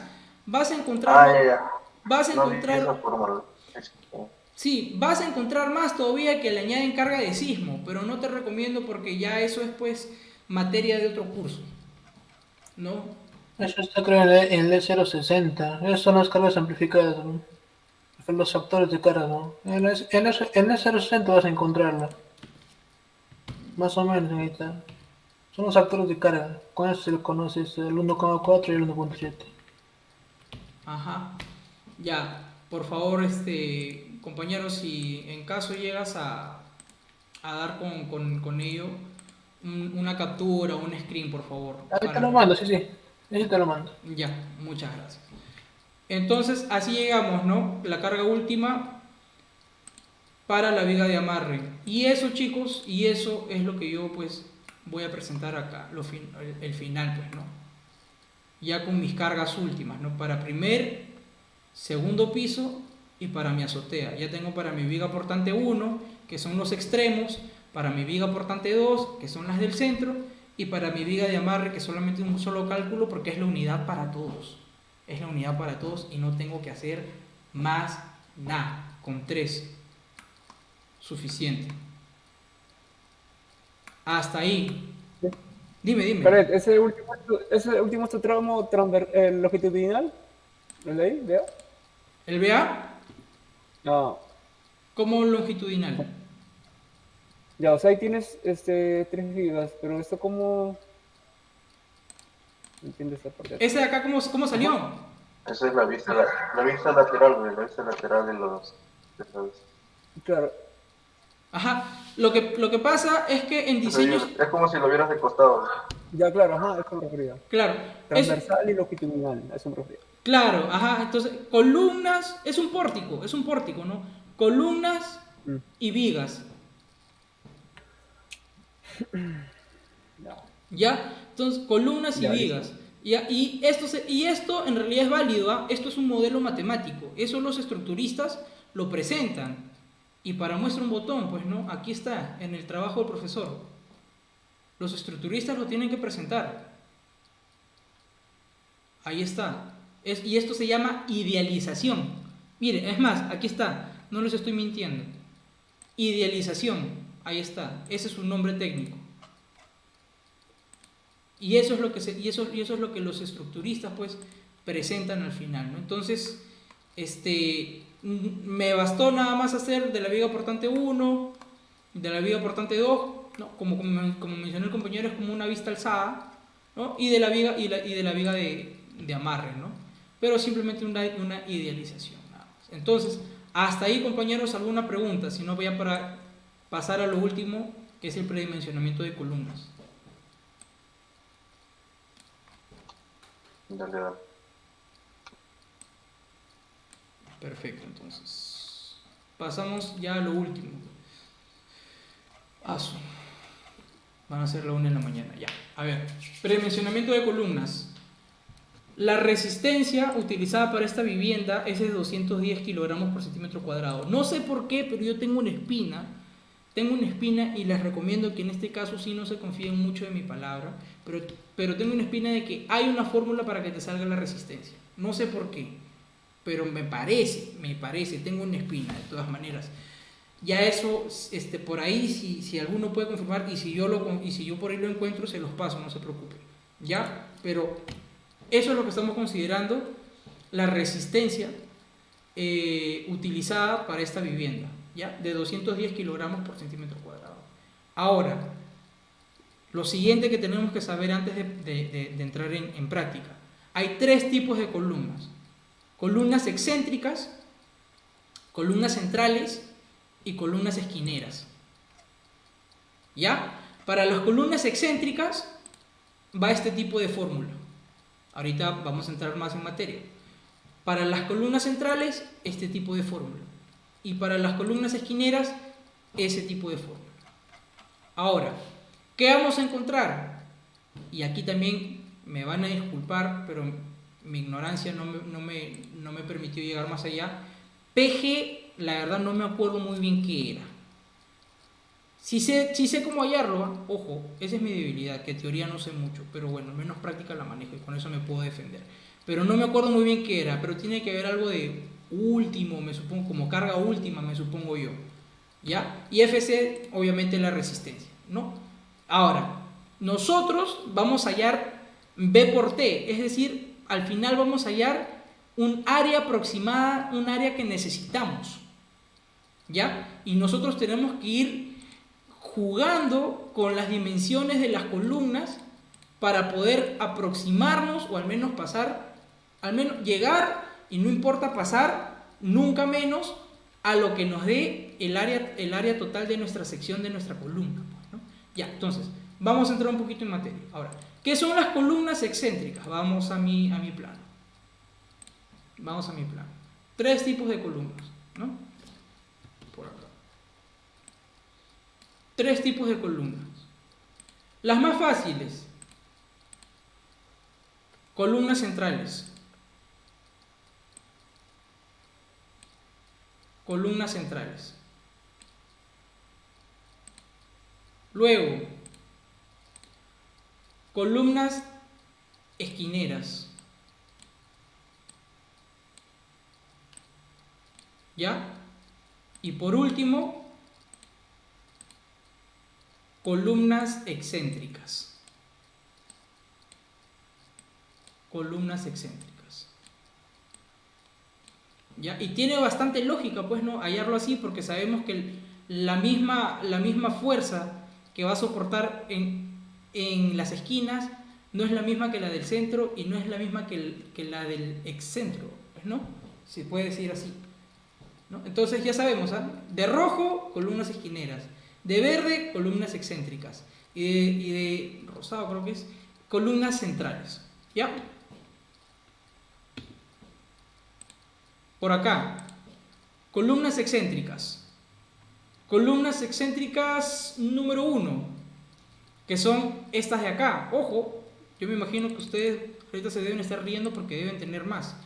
A: vas a encontrar...
B: Ya.
A: Vas a
B: No vi
A: encontrar...
B: esa fórmula.
A: Sí, vas a encontrar más todavía que le añaden carga de sismo, pero no te recomiendo porque ya eso es pues materia de otro curso, ¿no?
G: Eso está creo en el E060. Esas son las cargas amplificadas, ¿no? Son los factores de carga, ¿no? En el E060 vas a encontrarla. Más o menos ahí está. Son los factores de carga. Con eso se lo conoces, el 1,4 y el 1,7.
A: Ajá. Ya, por favor, compañeros, si en caso llegas a dar con ello, una captura, un screen, por favor.
G: Ahí te
A: para-
G: lo mando, sí, sí. Ahí te lo mando.
A: Ya, muchas gracias. Entonces, así llegamos, ¿no? La carga última para la viga de amarre. Y eso, chicos, y eso es lo que yo, pues, voy a presentar acá, el final, pues, ¿no? Ya con mis cargas últimas, ¿no? Para primer, segundo piso y para mi azotea. Ya tengo para mi viga portante 1, que son los extremos, para mi viga portante 2, que son las del centro, y para mi viga de amarre, que solamente un solo cálculo, porque es la unidad para todos. Es la unidad para todos y no tengo que hacer más nada. Con 3. Suficiente. Hasta ahí. Dime.
H: Caret, ese último es tu tramo longitudinal. ¿Lo leí? ¿Veo?
A: El BA
H: No.
A: como longitudinal.
H: Ya, o sea, ahí tienes 3 gigas, pero esto como... No entiendo esta parte.
A: Ese de acá, ¿cómo salió?
B: Esa es la vista lateral, güey, la vista lateral de los...
H: Claro.
A: Ajá. Lo que pasa es que en diseños...
B: Es como si lo vieras de costado.
H: Ya, claro, ajá, eso me refería.
A: Claro.
H: Transversal y longitudinal, a eso me refería.
A: Claro, ajá. Entonces, columnas... Es un pórtico, ¿no? Columnas y vigas. ¿Ya? Entonces, columnas y
H: Ya,
A: vigas. ¿Ya? Y esto en realidad es válido, ¿ah? Esto es un modelo matemático. Eso los estructuristas lo presentan. Y para muestra un botón, pues no, aquí está, en el trabajo del profesor. Los estructuristas lo tienen que presentar. Ahí está. Y esto se llama idealización. Miren, es más, aquí está, no les estoy mintiendo. Idealización, ahí está, ese es su nombre técnico. Y eso es lo que eso es lo que los estructuristas pues presentan al final, ¿no? Entonces, me bastó nada más hacer de la viga portante 1, de la viga portante 2, ¿no? como mencionó el compañero, es como una vista alzada, ¿no? Y de la viga de la viga de amarre, ¿no? Pero simplemente una idealización, nada más. Entonces, hasta ahí, compañeros, alguna pregunta, si no voy a para pasar a lo último, que es el predimensionamiento de columnas.
B: Dale.
A: Perfecto, entonces pasamos ya a lo último. Van a ser la 1 de la mañana, ya. A ver, predimensionamiento de columnas. La resistencia utilizada para esta vivienda es de 210 kilogramos por centímetro cuadrado. No sé por qué, pero yo tengo una espina y les recomiendo que en este caso sí no se confíen mucho de mi palabra, pero tengo una espina de que hay una fórmula para que te salga la resistencia. No sé por qué, pero me parece, tengo una espina de todas maneras. Ya eso, por ahí, si alguno puede confirmar, y si yo por ahí lo encuentro, se los paso, no se preocupen. ¿Ya? Pero eso es lo que estamos considerando la resistencia utilizada para esta vivienda, ¿ya? De 210 kilogramos por centímetro cuadrado. Ahora, lo siguiente que tenemos que saber antes de entrar en práctica. Hay 3 tipos de columnas. Columnas excéntricas, columnas centrales y columnas esquineras. ¿Ya? Para las columnas excéntricas va este tipo de fórmula. Ahorita vamos a entrar más en materia. Para las columnas centrales, este tipo de fórmula. Y para las columnas esquineras, ese tipo de fórmula. Ahora, ¿qué vamos a encontrar? Y aquí también me van a disculpar, pero mi ignorancia no me permitió llegar más allá. PG, la verdad no me acuerdo muy bien qué era. Sí sé cómo hallarlo, ¿eh? Ojo, esa es mi debilidad, que en teoría no sé mucho, pero bueno, menos práctica la manejo y con eso me puedo defender. Pero no me acuerdo muy bien qué era, pero tiene que haber algo de último, me supongo, como carga última, me supongo yo. ¿Ya? Y FC, obviamente la resistencia, ¿no? Ahora, nosotros vamos a hallar B por T, es decir, al final vamos a hallar un área aproximada, un área que necesitamos, ¿ya? Y nosotros tenemos que ir jugando con las dimensiones de las columnas para poder aproximarnos o al menos pasar, al menos llegar, y no importa pasar, nunca menos a lo que nos dé el área total de nuestra sección de nuestra columna, ¿no? Ya, entonces, Vamos a entrar un poquito en materia. Ahora, ¿qué son las columnas excéntricas? Vamos a mi plano. Vamos a mi plano. 3 tipos de columnas, ¿no? Por acá. 3 tipos de columnas. Las más fáciles. Columnas centrales. Columnas centrales. Luego, columnas esquineras. ¿Ya? Y por último, columnas excéntricas. Columnas excéntricas. ¿Ya? Y tiene bastante lógica, pues, ¿no? Hallarlo así, porque sabemos que la misma fuerza que va a soportar en las esquinas no es la misma que la del centro y no es la misma que la del excentro, pues, ¿no? Se puede decir así, ¿no? Entonces ya sabemos, ¿ah? De rojo, columnas esquineras. De verde, columnas excéntricas. Y de rosado, creo que es, columnas centrales. ¿Ya? Por acá, columnas excéntricas. Columnas excéntricas número 1, que son estas de acá. Ojo, yo me imagino que ustedes ahorita se deben estar riendo porque deben tener más.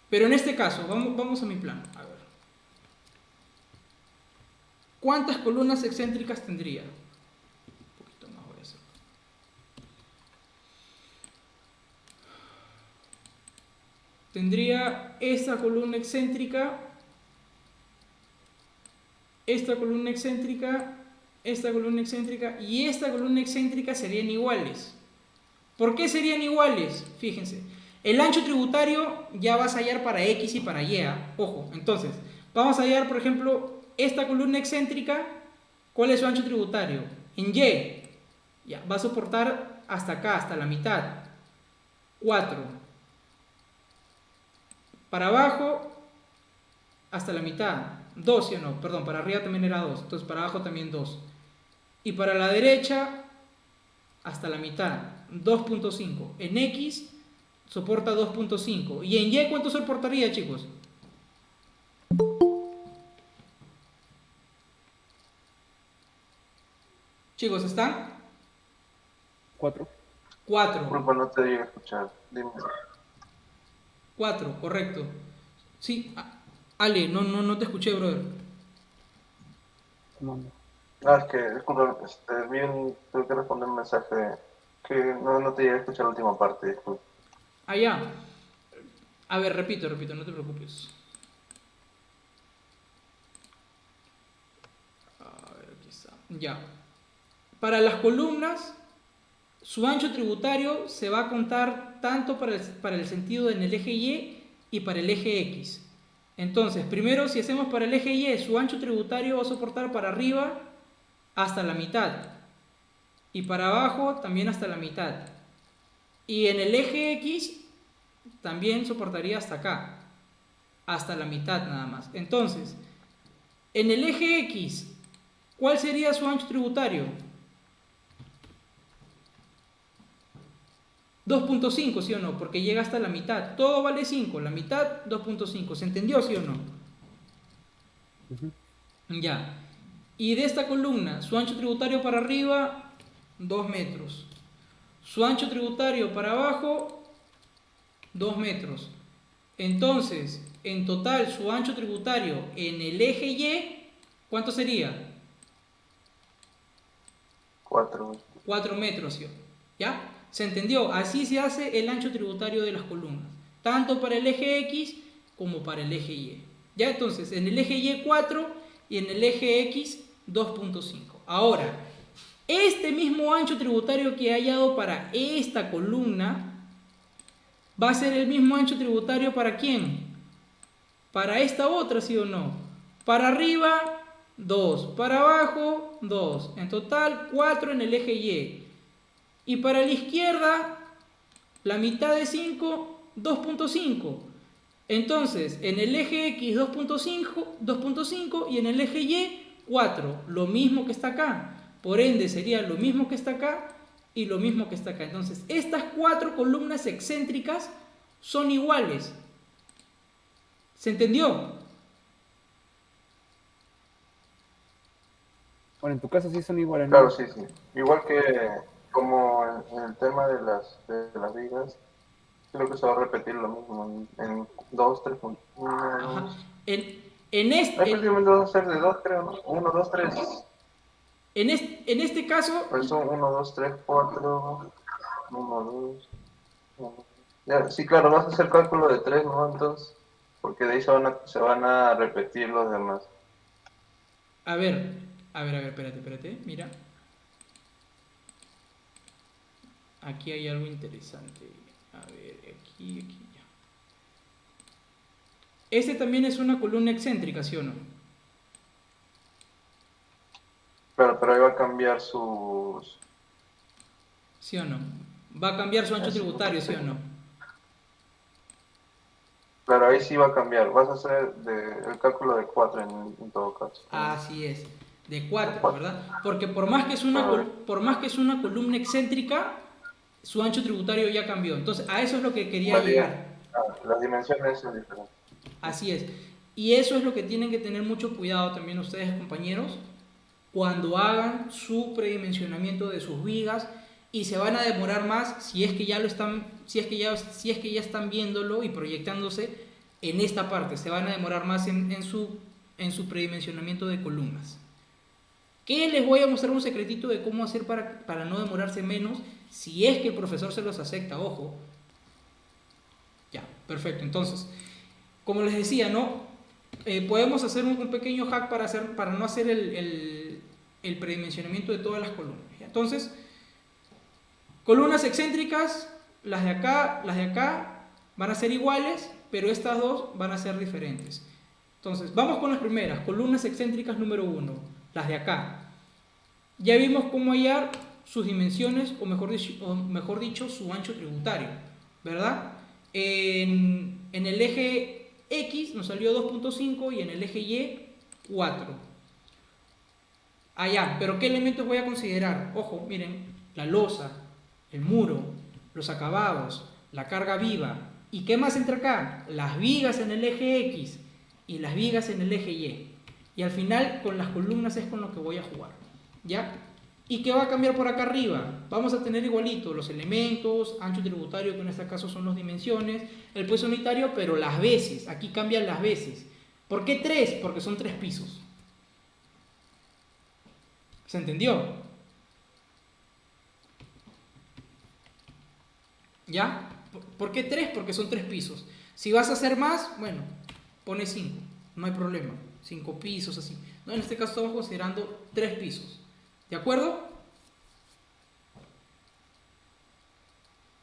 A: Pero en este caso, vamos a mi plano. A ver. ¿Cuántas columnas excéntricas tendría? Un poquito más voy a hacer. Tendría esta columna excéntrica, esta columna excéntrica, esta columna excéntrica y esta columna excéntrica serían iguales. ¿Por qué serían iguales? Fíjense, el ancho tributario ya vas a hallar para X y para Y. Ojo, entonces, vamos a hallar, por ejemplo, esta columna excéntrica. ¿Cuál es su ancho tributario? En Y, ya, va a soportar hasta acá, hasta la mitad. 4. Para abajo, hasta la mitad. 2, ¿sí o no? Perdón, para arriba también era 2. Entonces para abajo también 2. Y para la derecha, hasta la mitad. 2.5. En X soporta 2.5. ¿Y en Y cuánto soportaría, chicos? Chicos, ¿están?
H: 4.
A: 4.
B: Disculpa, no te llegué a escuchar. Dime.
A: 4, correcto. Sí, Ale, no te escuché, brother.
H: Comando.
B: Ah, es que, disculpa, tuve que responder un mensaje que no te llegué a escuchar la última parte, disculpa.
A: Ya. A ver, repito, no te preocupes. A ver, aquí está. Ya. Para las columnas, su ancho tributario se va a contar tanto para el sentido en el eje Y y para el eje X. Entonces, primero, si hacemos para el eje Y, su ancho tributario va a soportar para arriba hasta la mitad. Y para abajo también hasta la mitad. Y en el eje X también soportaría hasta acá. Hasta la mitad nada más. Entonces, en el eje X, ¿cuál sería su ancho tributario? 2.5, ¿sí o no? Porque llega hasta la mitad. Todo vale 5. La mitad, 2.5. ¿Se entendió, sí o no? Ya. Y de esta columna, su ancho tributario para arriba, 2 metros. Su ancho tributario para abajo, 2 metros. Entonces, en total, su ancho tributario en el eje Y, ¿cuánto sería?
B: 4.
A: 4 metros, ¿sí? ¿Ya? ¿Se entendió? Así se hace el ancho tributario de las columnas, tanto para el eje X como para el eje Y. ¿Ya? Entonces, en el eje Y 4 y en el eje X 2.5. Ahora, este mismo ancho tributario que he hallado para esta columna va a ser el mismo ancho tributario ¿para quién? Para esta otra, ¿sí o no? Para arriba, 2. Para abajo, 2. En total, 4 en el eje Y. Y para la izquierda, la mitad de 5, 2.5. Entonces, en el eje X 2.5 y en el eje Y 4. Lo mismo que está acá. por ende sería lo mismo que está acá y lo mismo que está acá. Entonces, estas 4 columnas excéntricas son iguales. ¿Se entendió?
H: Bueno, en tu caso sí son iguales, ¿no?
B: Claro, sí, sí. Igual que como en el tema de las vigas, creo que se va a repetir lo mismo en 2, 3 puntos.
A: Ajá. En
B: Hay
A: este,
B: prácticamente dos a ser de 2, creo, ¿no? 1, 2, 3.
A: en este caso,
B: Pues son 1, 2, 3, 4. 1, 2. Ya, sí, claro, vas a hacer cálculo de 3, ¿no? Entonces, porque de ahí se van a repetir los demás.
A: a ver, espérate, mira. Aquí hay algo interesante. A ver, aquí ya. Este también es una columna excéntrica, ¿sí o no?
B: Claro, pero ahí va a cambiar sus...
A: ¿Sí o no? Va a cambiar su ancho
B: Eso.
A: tributario, ¿sí o no?
B: Claro, ahí sí va a cambiar. Vas a hacer el cálculo de 4 en todo caso.
A: Así es, de 4, ¿verdad? Porque por más que es una columna excéntrica, su ancho tributario ya cambió. Entonces, a eso es lo que quería llegar.
B: Las dimensiones son diferentes.
A: Así es. Y eso es lo que tienen que tener mucho cuidado también ustedes, compañeros, cuando hagan su predimensionamiento de sus vigas, y se van a demorar más si es que ya están viéndolo y proyectándose en esta parte. Se van a demorar más en su predimensionamiento de columnas. Que les voy a mostrar un secretito de cómo hacer para no demorarse menos, si es que el profesor se los acepta, ojo. Ya, perfecto. Entonces, como les decía, ¿no? Podemos hacer un pequeño hack para no hacer el predimensionamiento de todas las columnas. ¿Ya? Entonces, columnas excéntricas, las de acá van a ser iguales, pero estas dos van a ser diferentes. Entonces, vamos con las primeras, columnas excéntricas número 1, las de acá. Ya vimos cómo hallar sus dimensiones, o mejor dicho, su ancho tributario, ¿verdad? En el eje X nos salió 2.5 y en el eje Y 4. Allá, pero ¿qué elementos voy a considerar? Ojo, miren, la losa, el muro, los acabados, la carga viva. ¿Y qué más entra acá? Las vigas en el eje X y las vigas en el eje Y. Y al final con las columnas es con lo que voy a jugar. ¿Ya? ¿Y qué va a cambiar por acá arriba? Vamos a tener igualito los elementos, ancho tributario, que en este caso son las dimensiones, el peso unitario, pero las veces. Aquí cambian las veces. ¿Por qué 3? Porque son 3 pisos. ¿Se entendió? ¿Ya? ¿Por qué 3? Porque son 3 pisos. Si vas a hacer más, bueno, pone 5. No hay problema. 5 pisos, así. No, en este caso estamos considerando 3 pisos. ¿De acuerdo?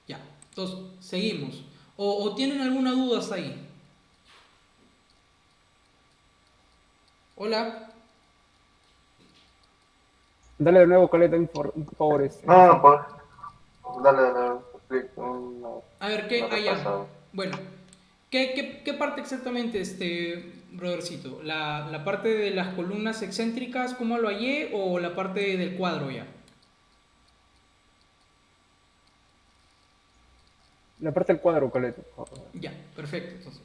A: Ya. Entonces, seguimos. ¿O tienen alguna duda hasta ahí? Hola.
H: Dale de nuevo, Caleta, por favor.
B: No, pues. Dale.
A: A ver, ¿qué?
B: Una
A: Ya.
B: repasada.
A: Bueno. ¿Qué parte exactamente, brothercito? ¿La parte de las columnas excéntricas, cómo lo hallé, o la parte del cuadro ya?
H: La parte del cuadro, Caleta.
A: Ya, perfecto. Entonces,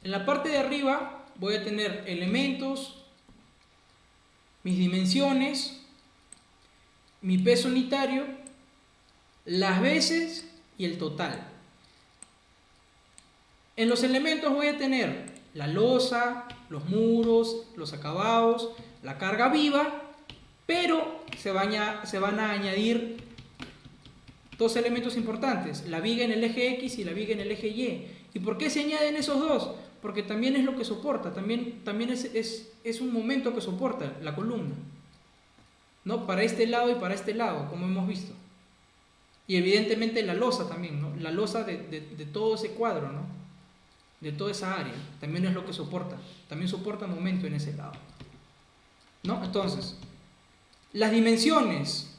A: en la parte de arriba voy a tener elementos, mis dimensiones, mi peso unitario, las veces y el total. En los elementos voy a tener la losa, los muros, los acabados, la carga viva, pero se van a añadir 2 elementos importantes, la viga en el eje X y la viga en el eje Y. ¿Y por qué se añaden esos 2? Porque también es lo que soporta, también es un momento que soporta la columna, ¿no? Para este lado y para este lado, como hemos visto. Y evidentemente la losa también, ¿no? La losa de todo ese cuadro, ¿no? De toda esa área, también es lo que soporta, también soporta momento en ese lado, ¿no? Entonces, las dimensiones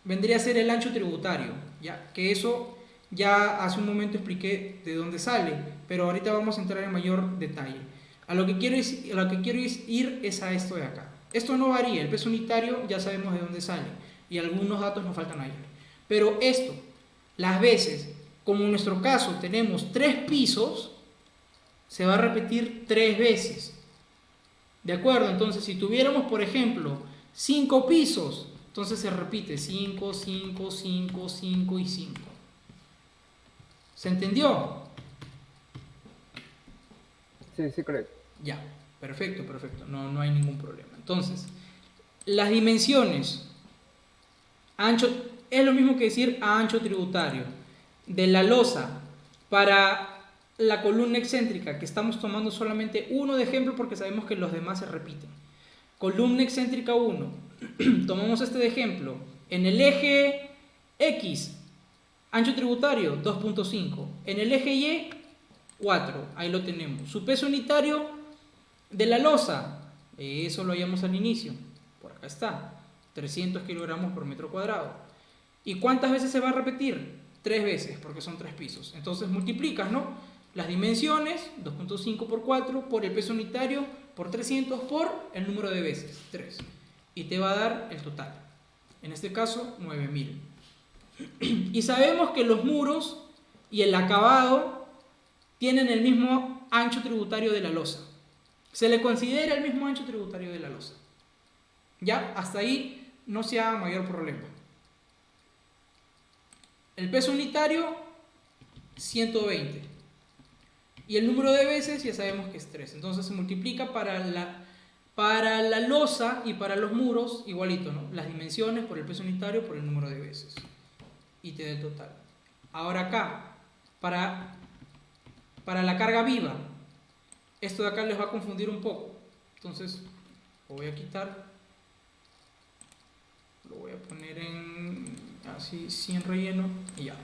A: vendría a ser el ancho tributario, ya que eso ya hace un momento expliqué de dónde sale, pero ahorita vamos a entrar en mayor detalle. A lo que quiero ir es a esto de acá. Esto no varía, el peso unitario ya sabemos de dónde sale y algunos datos nos faltan ayer. Pero esto, las veces, como en nuestro caso tenemos 3 pisos, se va a repetir 3 veces. ¿De acuerdo? Entonces, si tuviéramos, por ejemplo, 5 pisos, entonces se repite 5, 5, 5, 5 y 5. ¿Se entendió?
H: Sí, sí, correcto.
A: Ya, perfecto, perfecto. No hay ningún problema. Entonces, las dimensiones, ancho, es lo mismo que decir ancho tributario. De la losa para la columna excéntrica, que estamos tomando solamente uno de ejemplo porque sabemos que los demás se repiten. Columna excéntrica 1. Tomamos este de ejemplo. En el eje X, ancho tributario 2.5. En el eje Y, 4. Ahí lo tenemos. Su peso unitario de la losa, eso lo hallamos al inicio. Por acá está. 300 kilogramos por metro cuadrado. ¿Y cuántas veces se va a repetir? 3 veces, porque son 3 pisos. Entonces multiplicas, ¿no? Las dimensiones, 2.5 por 4, por el peso unitario, por 300, por el número de veces, 3. Y te va a dar el total. En este caso, 9000. Y sabemos que los muros y el acabado tienen el mismo ancho tributario de la losa. Se le considera el mismo ancho tributario de la losa. Ya, hasta ahí no se haga mayor problema. El peso unitario, 120. Y el número de veces ya sabemos que es 3. Entonces se multiplica para la losa y para los muros, igualito, ¿no? Las dimensiones por el peso unitario por el número de veces. Y te da el total. Ahora acá, para la carga viva, esto de acá les va a confundir un poco. Entonces, lo voy a quitar. Lo voy a poner en así, sin relleno y ya.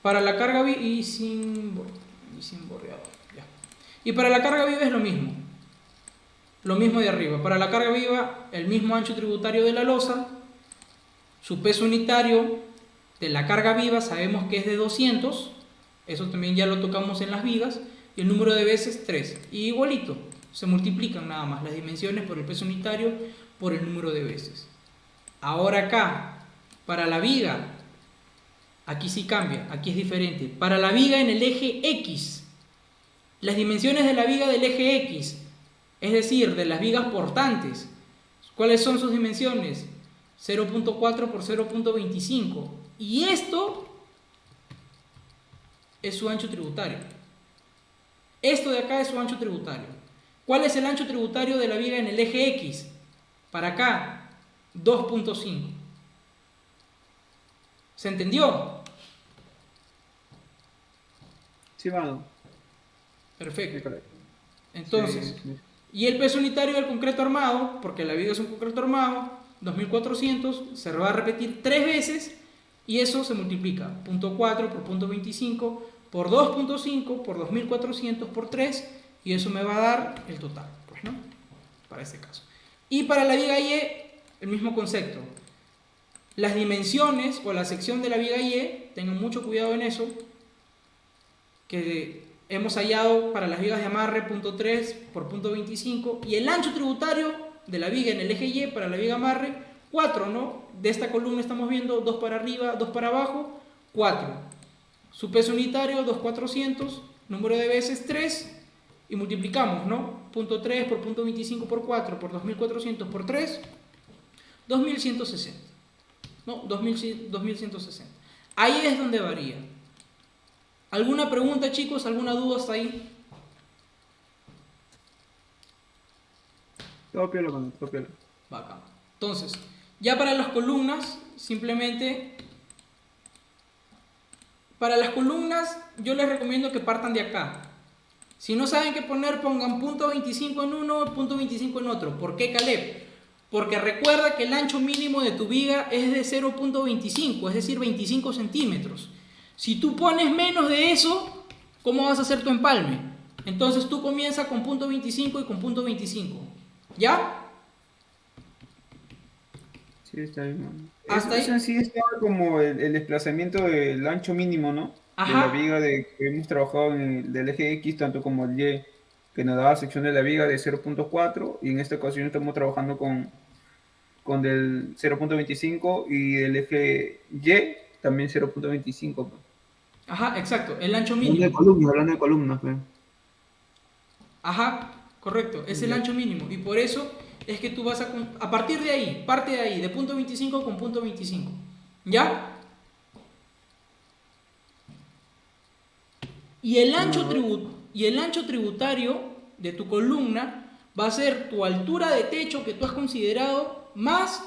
A: Para la carga viva y sin bordeado, ya. Y para la carga viva es lo mismo. Lo mismo de arriba. Para la carga viva, el mismo ancho tributario de la losa, su peso unitario de la carga viva sabemos que es de 200, eso también ya lo tocamos en las vigas, y el número de veces 3. Y igualito, se multiplican nada más las dimensiones por el peso unitario por el número de veces. Ahora acá, para la viga, aquí sí cambia, aquí es diferente. Para la viga en el eje X, las dimensiones de la viga del eje X, es decir, de las vigas portantes, ¿cuáles son sus dimensiones? 0.4 por 0.25. Y esto es su ancho tributario. Esto de acá es su ancho tributario. ¿Cuál es el ancho tributario de la viga en el eje X? Para acá, 2.5. ¿Se entendió?
E: Sí, mano.
H: Sí,
A: Perfecto.
H: correcto.
A: Entonces,
E: Sí.
A: y el peso unitario del concreto armado, porque la viga es un concreto armado, 2400, se va a repetir 3 veces y eso se multiplica 0.4 por 0.25 por 2.5 por 2400 por 3 y eso me va a dar el total, pues, ¿no? Para este caso. Y para la viga Y, el mismo concepto. Las dimensiones o la sección de la viga Y, tengan mucho cuidado en eso, que hemos hallado para las vigas de amarre 0.3 por 0.25 y el ancho tributario de la viga en el eje Y para la viga amarre 4, ¿no? De esta columna estamos viendo 2 para arriba, 2 para abajo, 4. Su peso unitario 2.400, número de veces 3 y multiplicamos, ¿no? 0.3 por 0.25 por 4 por 2.400 por 3, 2.160. No, 2.160. Ahí es donde varía. ¿Alguna pregunta, chicos? ¿Alguna duda hasta ahí?
E: Todo piola, mano, todo piola.
A: Bacán. Entonces, ya para las columnas, simplemente... Para las columnas, yo les recomiendo que partan de acá. Si no saben qué poner, pongan punto 25 en uno, punto 25 en otro. ¿Por qué, Caleb? Porque recuerda que el ancho mínimo de tu viga es de 0.25, es decir, 25 centímetros. Si tú pones menos de eso, ¿cómo vas a hacer tu empalme? Entonces tú comienzas con punto 25 y con punto 25. ¿Ya?
E: Sí, está bien, mano.
A: Hasta
E: Eso
A: ahí.
E: en sí estaba como el desplazamiento del ancho mínimo, ¿no?
A: Ajá.
E: De la viga que hemos trabajado en del eje X, tanto como el Y. que nos daba sección de la viga de 0.4 y en esta ocasión estamos trabajando con del 0.25 y del eje Y también 0.25.
A: Ajá, exacto, el ancho
E: Hablando de
A: mínimo.
E: columnas, hablando de columnas, pues.
A: Ajá, correcto, es el ancho mínimo. Y por eso es que tú vas a partir de ahí, parte de ahí, de punto 25 con punto 25. ¿Ya? Y el ancho tributario de tu columna va a ser tu altura de techo que tú has considerado más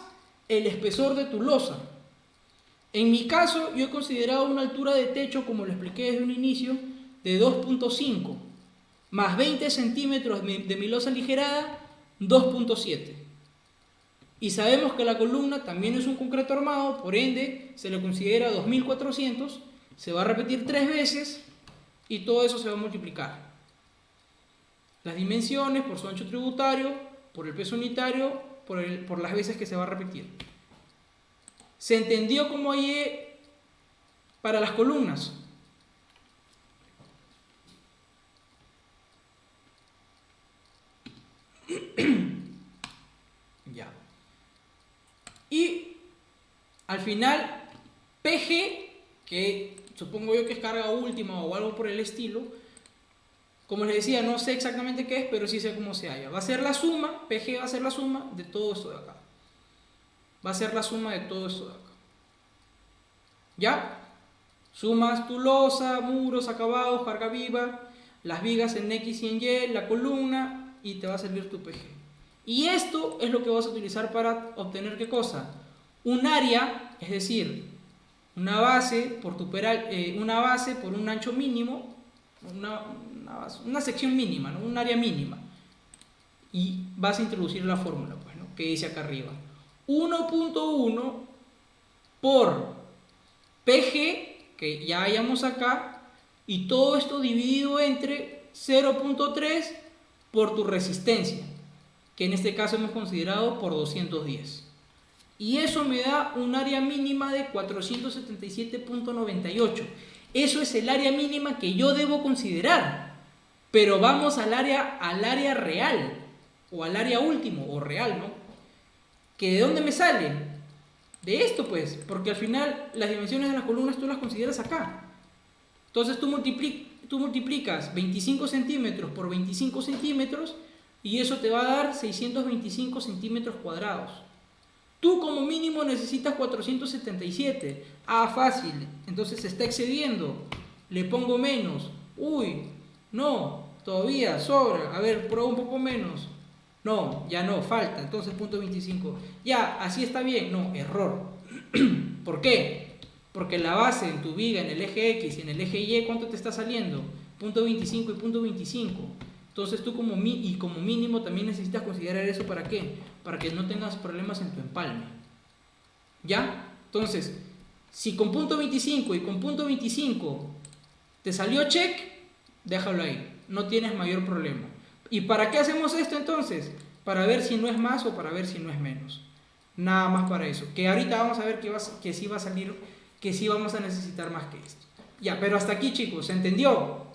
A: el espesor de tu losa. En mi caso, yo he considerado una altura de techo, como lo expliqué desde un inicio, de 2.5 más 20 centímetros de mi losa aligerada, 2.7. Y sabemos que la columna también es un concreto armado, por ende se le considera 2400, se va a repetir 3 veces y todo eso se va a multiplicar. Las dimensiones por su ancho tributario, por el peso unitario, por las veces que se va a repetir. ¿Se entendió cómo hay para las columnas? Ya. Y al final, PG, que supongo yo que es carga última o algo por el estilo, como les decía, no sé exactamente qué es, pero sí sé cómo se halla. Va a ser la suma, PG va a ser la suma de todo esto de acá. Va a ser la suma de todo esto de acá. ¿Ya? Sumas tu losa, muros, acabados, carga viva, las vigas en X y en Y, la columna, y te va a salir tu PG. Y esto es lo que vas a utilizar para obtener ¿qué cosa? Un área, es decir, una base por una base por un ancho mínimo, una sección mínima, ¿no? Un área mínima. Y vas a introducir la fórmula, pues, ¿no? Que dice acá arriba. 1.1 por PG, que ya hayamos acá, y todo esto dividido entre 0.3 por tu resistencia, que en este caso hemos considerado por 210. Y eso me da un área mínima de 477.98. Eso es el área mínima que yo debo considerar. Pero vamos al área real, o al área último, o real, ¿no? ¿Que de dónde me sale? De esto, pues, porque al final las dimensiones de las columnas tú las consideras acá. Entonces tú multiplicas 25 centímetros por 25 centímetros y eso te va a dar 625 centímetros cuadrados. Tú como mínimo necesitas 477. Ah, fácil. Entonces se está excediendo. Le pongo menos. Uy, no, todavía sobra. A ver, prueba un poco menos. No, ya no, falta. Entonces punto 25. Ya, así está bien. No, error. ¿Por qué? Porque la base en tu viga, en el eje X y en el eje Y, ¿cuánto te está saliendo? Punto 25 y punto 25. Entonces tú como mínimo también necesitas considerar eso. ¿Para qué? Para que no tengas problemas en tu empalme. ¿Ya? Entonces, si con punto 25 y con punto 25 te salió check, déjalo ahí. No tienes mayor problema. ¿Y para qué hacemos esto entonces? Para ver si no es más o para ver si no es menos. Nada más para eso. Que ahorita vamos a ver que sí va a salir, que sí vamos a necesitar más que esto. Ya, pero hasta aquí, chicos, ¿se entendió?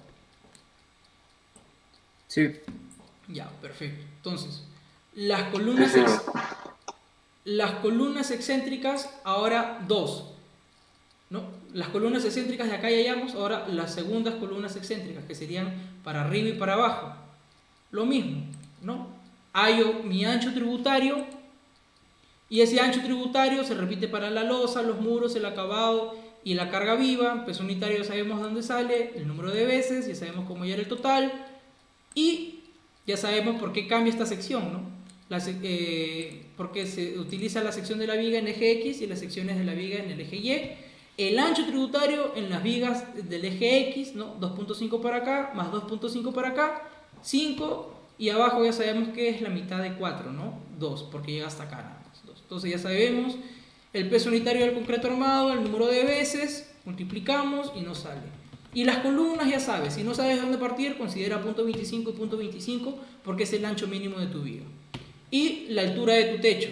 E: Sí.
A: Ya, perfecto. Entonces, las columnas excéntricas, ahora dos, ¿no? Las columnas excéntricas de acá ya hallamos, ahora las segundas columnas excéntricas, que serían para arriba y para abajo. Lo mismo, ¿no? Hallo mi ancho tributario y ese ancho tributario se repite para la losa, los muros, el acabado y la carga viva. Peso unitario ya sabemos dónde sale, el número de veces, ya sabemos cómo hallar el total. Y ya sabemos por qué cambia esta sección, ¿no? Porque se utiliza la sección de la viga en eje X y las secciones de la viga en el eje Y. El ancho tributario en las vigas del eje X, ¿no? 2.5 para acá, más 2.5 para acá, 5. Y abajo ya sabemos que es la mitad de 4, ¿no? 2, porque llega hasta acá nada más. 2. Entonces ya sabemos el peso unitario del concreto armado, el número de veces, multiplicamos y nos sale. Y las columnas ya sabes, si no sabes dónde partir, considera punto 25 y punto 25 porque es el ancho mínimo de tu viga. Y la altura de tu techo,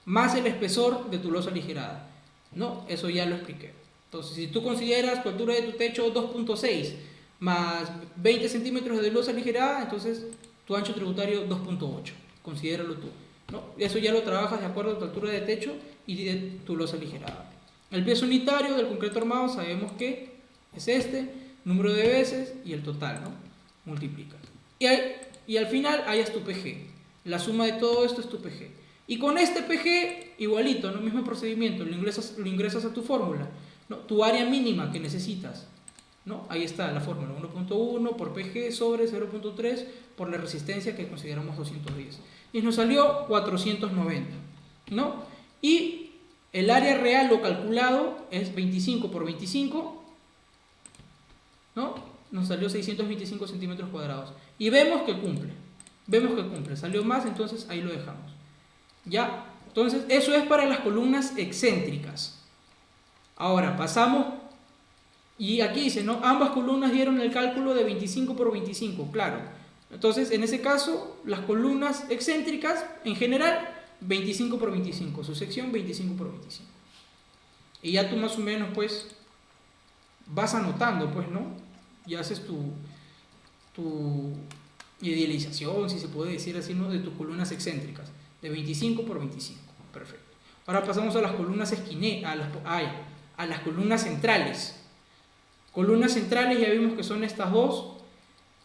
A: más el espesor de tu losa aligerada. No, eso ya lo expliqué. Entonces, si tú consideras tu altura de tu techo 2.6 más 20 centímetros de losa aligerada, entonces tu ancho tributario 2.8, considéralo tú, ¿no? Eso ya lo trabajas de acuerdo a tu altura de techo y de tu losa aligerada. El peso unitario del concreto armado sabemos que es este, número de veces y el total, ¿no? Multiplicas. Y al final hayas tu PG. La suma de todo esto es tu PG. Y con este PG, igualito, ¿no? Mismo procedimiento, lo ingresas a tu fórmula, ¿no? Tu área mínima que necesitas, ¿no? Ahí está la fórmula, 1.1 por PG sobre 0.3 por la resistencia que consideramos 210. Y nos salió 490, ¿no? Y el área real lo calculado es 25 por 25, ¿no? Nos salió 625 centímetros cuadrados. Y vemos que cumple. Salió más, entonces ahí lo dejamos. ¿Ya? Entonces, eso es para las columnas excéntricas. Ahora, pasamos. Y aquí dice, ¿no? Ambas columnas dieron el cálculo de 25 por 25, claro. Entonces, en ese caso, las columnas excéntricas, en general, 25 por 25. Su sección, 25 por 25. Y ya tú más o menos, pues, vas anotando, pues, ¿no? Y haces tu idealización, si se puede decir así, ¿no? De tus columnas excéntricas, de 25 por 25. Perfecto. Ahora pasamos a las columnas a las columnas centrales. Columnas centrales ya vimos que son estas dos.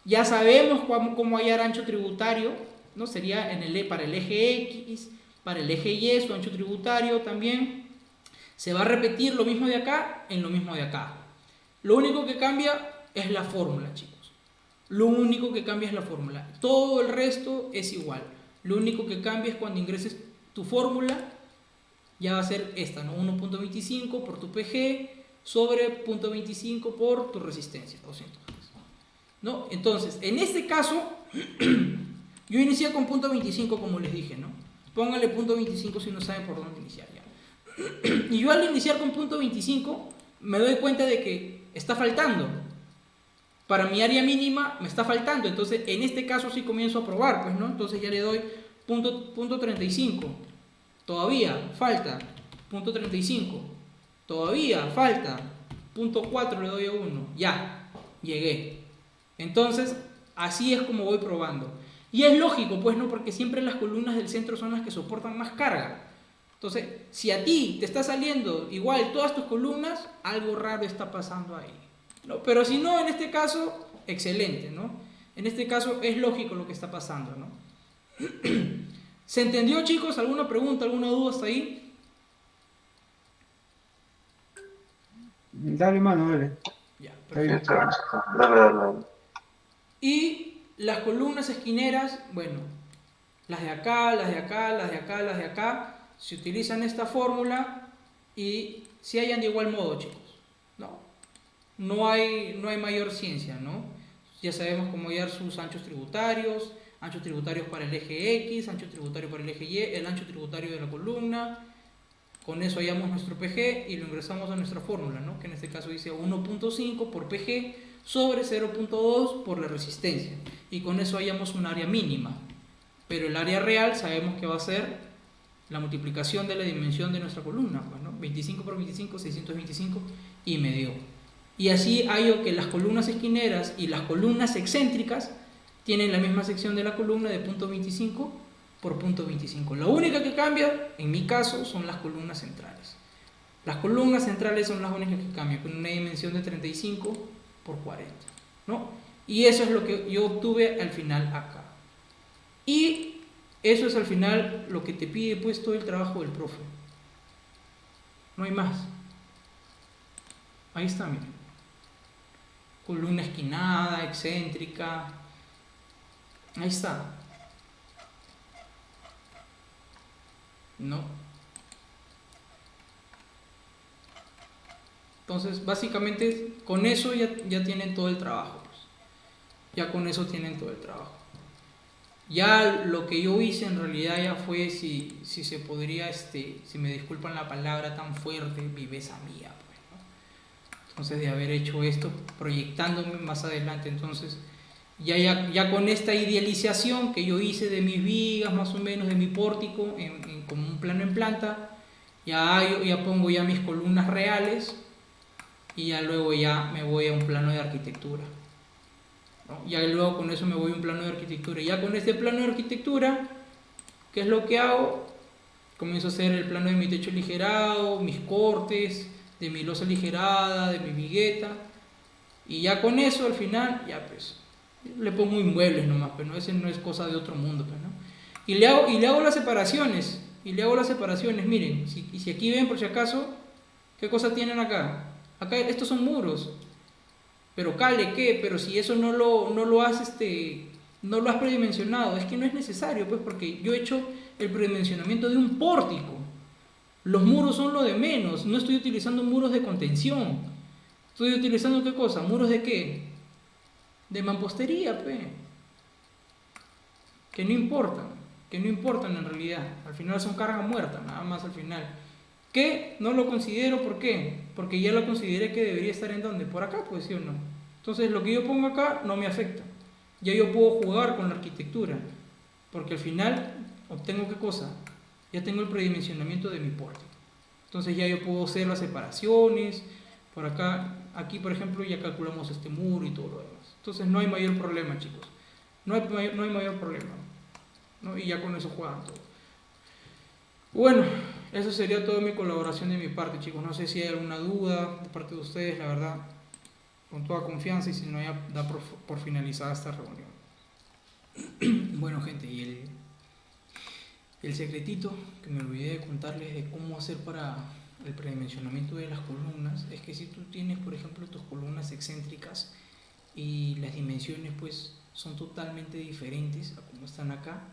A: Ya sabemos cómo hallar ancho tributario, ¿no? Sería para el eje X, para el eje Y, su ancho tributario también. Se va a repetir lo mismo de acá en lo mismo de acá. Lo único que cambia es la fórmula, chicos. Lo único que cambia es la fórmula. Todo el resto es igual. Lo único que cambia es cuando ingreses tu fórmula, ya va a ser esta, ¿no? 1.25 por tu PG sobre 0.25 por tu resistencia, 200. ¿No? Entonces, en este caso, yo inicié con 0.25 como les dije, ¿no? Póngale 0.25 si no saben por dónde iniciar ya. Y yo al iniciar con 0.25 me doy cuenta de que está faltando. Para mi área mínima me está faltando, entonces en este caso sí comienzo a probar, pues, ¿no? Entonces ya le doy 0.35, todavía falta 0.35, todavía falta 0.4, le doy a 1, ya, llegué. Entonces así es como voy probando. Y es lógico, pues, ¿no? Porque siempre las columnas del centro son las que soportan más carga. Entonces, si a ti te está saliendo igual todas tus columnas, algo raro está pasando ahí, ¿no? Pero si no, en este caso, excelente, ¿no? En este caso es lógico lo que está pasando, ¿no? ¿Se entendió, chicos? ¿Alguna pregunta, alguna duda hasta ahí?
E: Dale, mano, dale.
A: Ya,
E: Está bien.
A: perfecto.
B: Dale.
A: Y las columnas esquineras, bueno, las de acá, las de acá, las de acá, las de acá, se utilizan esta fórmula y se hallan de igual modo, chicos, ¿no? No hay mayor ciencia, ¿no? Ya sabemos cómo hallar sus anchos tributarios para el eje X, ancho tributario para el eje Y, el ancho tributario de la columna. Con eso hallamos nuestro PG y lo ingresamos a nuestra fórmula, ¿no? Que en este caso dice 1.5 por PG sobre 0.2 por la resistencia. Y con eso hallamos un área mínima. Pero el área real sabemos que va a ser la multiplicación de la dimensión de nuestra columna, pues, ¿no? 25 por 25, 625, y me dio. Y así hallo que las columnas esquineras y las columnas excéntricas tienen la misma sección de la columna de 0.25 por 0.25. La única que cambia, en mi caso, son las columnas centrales. Las columnas centrales son las únicas que cambian, con una dimensión de 35 por 40, ¿no? Y eso es lo que yo obtuve al final acá. Y eso es al final lo que te pide, pues, todo el trabajo del profe. No hay más. Ahí está, miren. Columna esquinada, excéntrica. Ahí está. ¿No? Entonces, básicamente, con eso ya tienen todo el trabajo, pues. Ya con eso tienen todo el trabajo. Ya lo que yo hice en realidad ya fue, si se podría, si me disculpan la palabra tan fuerte, viveza mía, pues, ¿no? Entonces, de haber hecho esto, proyectándome más adelante, entonces, ya con esta idealización que yo hice de mis vigas, más o menos, de mi pórtico, como un plano en planta, ya pongo ya mis columnas reales, y ya luego ya me voy a un plano de arquitectura, ¿no? Ya luego con eso me voy a un plano de arquitectura. Ya con este plano de arquitectura, ¿qué es lo que hago? Comienzo a hacer el plano de mi techo aligerado, mis cortes, de mi losa aligerada, de mi vigueta. Y ya con eso al final, ya pues, le pongo inmuebles nomás, pero no, ese no es cosa de otro mundo, pues, ¿no? Y le hago las separaciones, miren, si aquí ven por si acaso, ¿qué cosa tienen acá? Acá estos son muros, pero cale, ¿qué? Pero si eso no lo has, no lo has predimensionado, es que no es necesario, pues, porque yo he hecho el predimensionamiento de un pórtico. Los muros son lo de menos, no estoy utilizando muros de contención. Estoy utilizando ¿qué cosa? ¿Muros de qué? De mampostería, pues. Que no importan en realidad. Al final son carga muerta, nada más al final. ¿Qué? No lo considero, ¿por qué? Porque ya lo consideré que debería estar en dónde, por acá, pues, ¿sí o no? Entonces lo que yo pongo acá no me afecta. Ya yo puedo jugar con la arquitectura, porque al final obtengo ¿qué cosa? Ya tengo el predimensionamiento de mi pórtico. Entonces ya yo puedo hacer las separaciones, por acá, aquí por ejemplo ya calculamos este muro y todo lo demás. Entonces no hay mayor problema, chicos. No hay mayor problema, ¿no? Y ya con eso juegan todo. Bueno, eso sería toda mi colaboración de mi parte, chicos. No sé si hay alguna duda de parte de ustedes, la verdad, con toda confianza, y si no, ya da por finalizada esta reunión. Bueno, gente, y el secretito que me olvidé de contarles de cómo hacer para el predimensionamiento de las columnas es que si tú tienes, por ejemplo, tus columnas excéntricas y las dimensiones pues son totalmente diferentes a como están acá,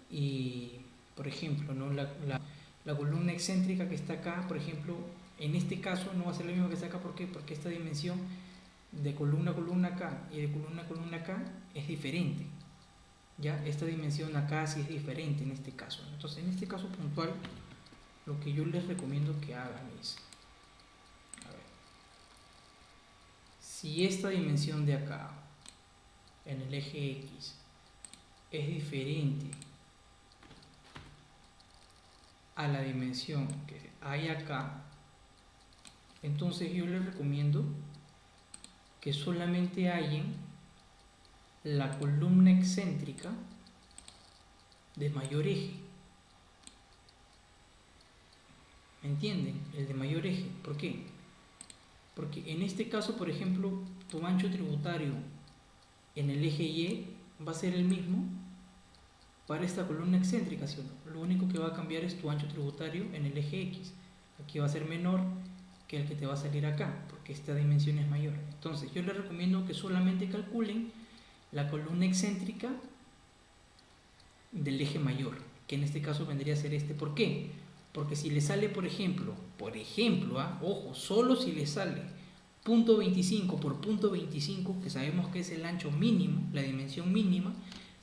A: y por ejemplo, ¿no? la columna excéntrica que está acá, por ejemplo, en este caso no va a ser la misma que está acá. ¿Por qué? Porque esta dimensión de columna a columna acá y de columna a columna acá es diferente. Ya, esta dimensión acá sí es diferente en este caso. Entonces, en este caso puntual, lo que yo les recomiendo que hagan es, a ver, si esta dimensión de acá, en el eje X, es diferente a la dimensión que hay acá, entonces yo les recomiendo que solamente hallen la columna excéntrica de mayor eje. ¿Me entienden? El de mayor eje. ¿Por qué? Porque en este caso, por ejemplo, tu ancho tributario en el eje Y va a ser el mismo para esta columna excéntrica, ¿sí o no? Lo único que va a cambiar es tu ancho tributario en el eje X. Aquí va a ser menor que el que te va a salir acá, porque esta dimensión es mayor. Entonces, yo les recomiendo que solamente calculen la columna excéntrica del eje mayor, que en este caso vendría a ser este. ¿Por qué? Porque si le sale, por ejemplo, ojo, solo si le sale punto 25 por punto 25, que sabemos que es el ancho mínimo, la dimensión mínima,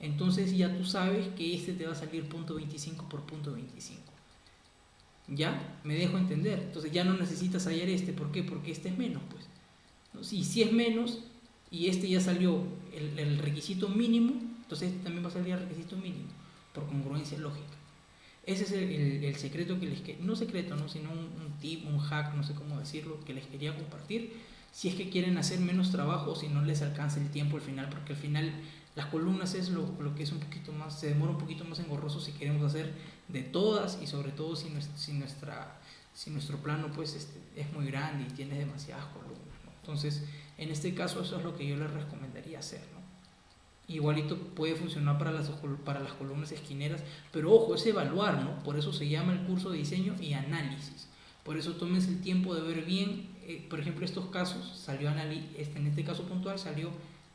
A: entonces ya tú sabes que este te va a salir punto 25 por punto 25. ¿Ya? ¿Me dejo entender? Entonces ya no necesitas hallar este. ¿Por qué? Porque este es menos, pues, ¿no? Si es menos y este ya salió el requisito mínimo, entonces este también va a salir el requisito mínimo, por congruencia lógica. Ese es el secreto que no secreto, ¿no? Sino un tip, un hack, no sé cómo decirlo, que les quería compartir, si es que quieren hacer menos trabajo o si no les alcanza el tiempo al final, porque al final las columnas es lo que es un poquito más, se demora un poquito más engorroso si queremos hacer de todas, y sobre todo si nuestro plano pues es muy grande y tiene demasiadas columnas, ¿no? Entonces, en este caso eso es lo que yo les recomendaría hacer, ¿no? Igualito puede funcionar para las columnas esquineras, pero ojo, es evaluar, ¿no? Por eso se llama el curso de diseño y análisis. Por eso tómense el tiempo de ver bien, por ejemplo, estos casos, en este caso puntual salió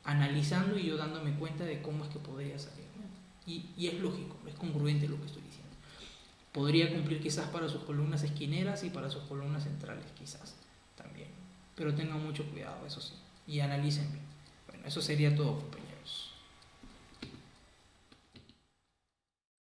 A: analizando y yo dándome cuenta de cómo es que podría salir, ¿no? Y es lógico, es congruente lo que estoy diciendo. Podría cumplir quizás para sus columnas esquineras y para sus columnas centrales, quizás también. Pero tengan mucho cuidado, eso sí, y analicen bien. Bueno, eso sería todo, compañeros.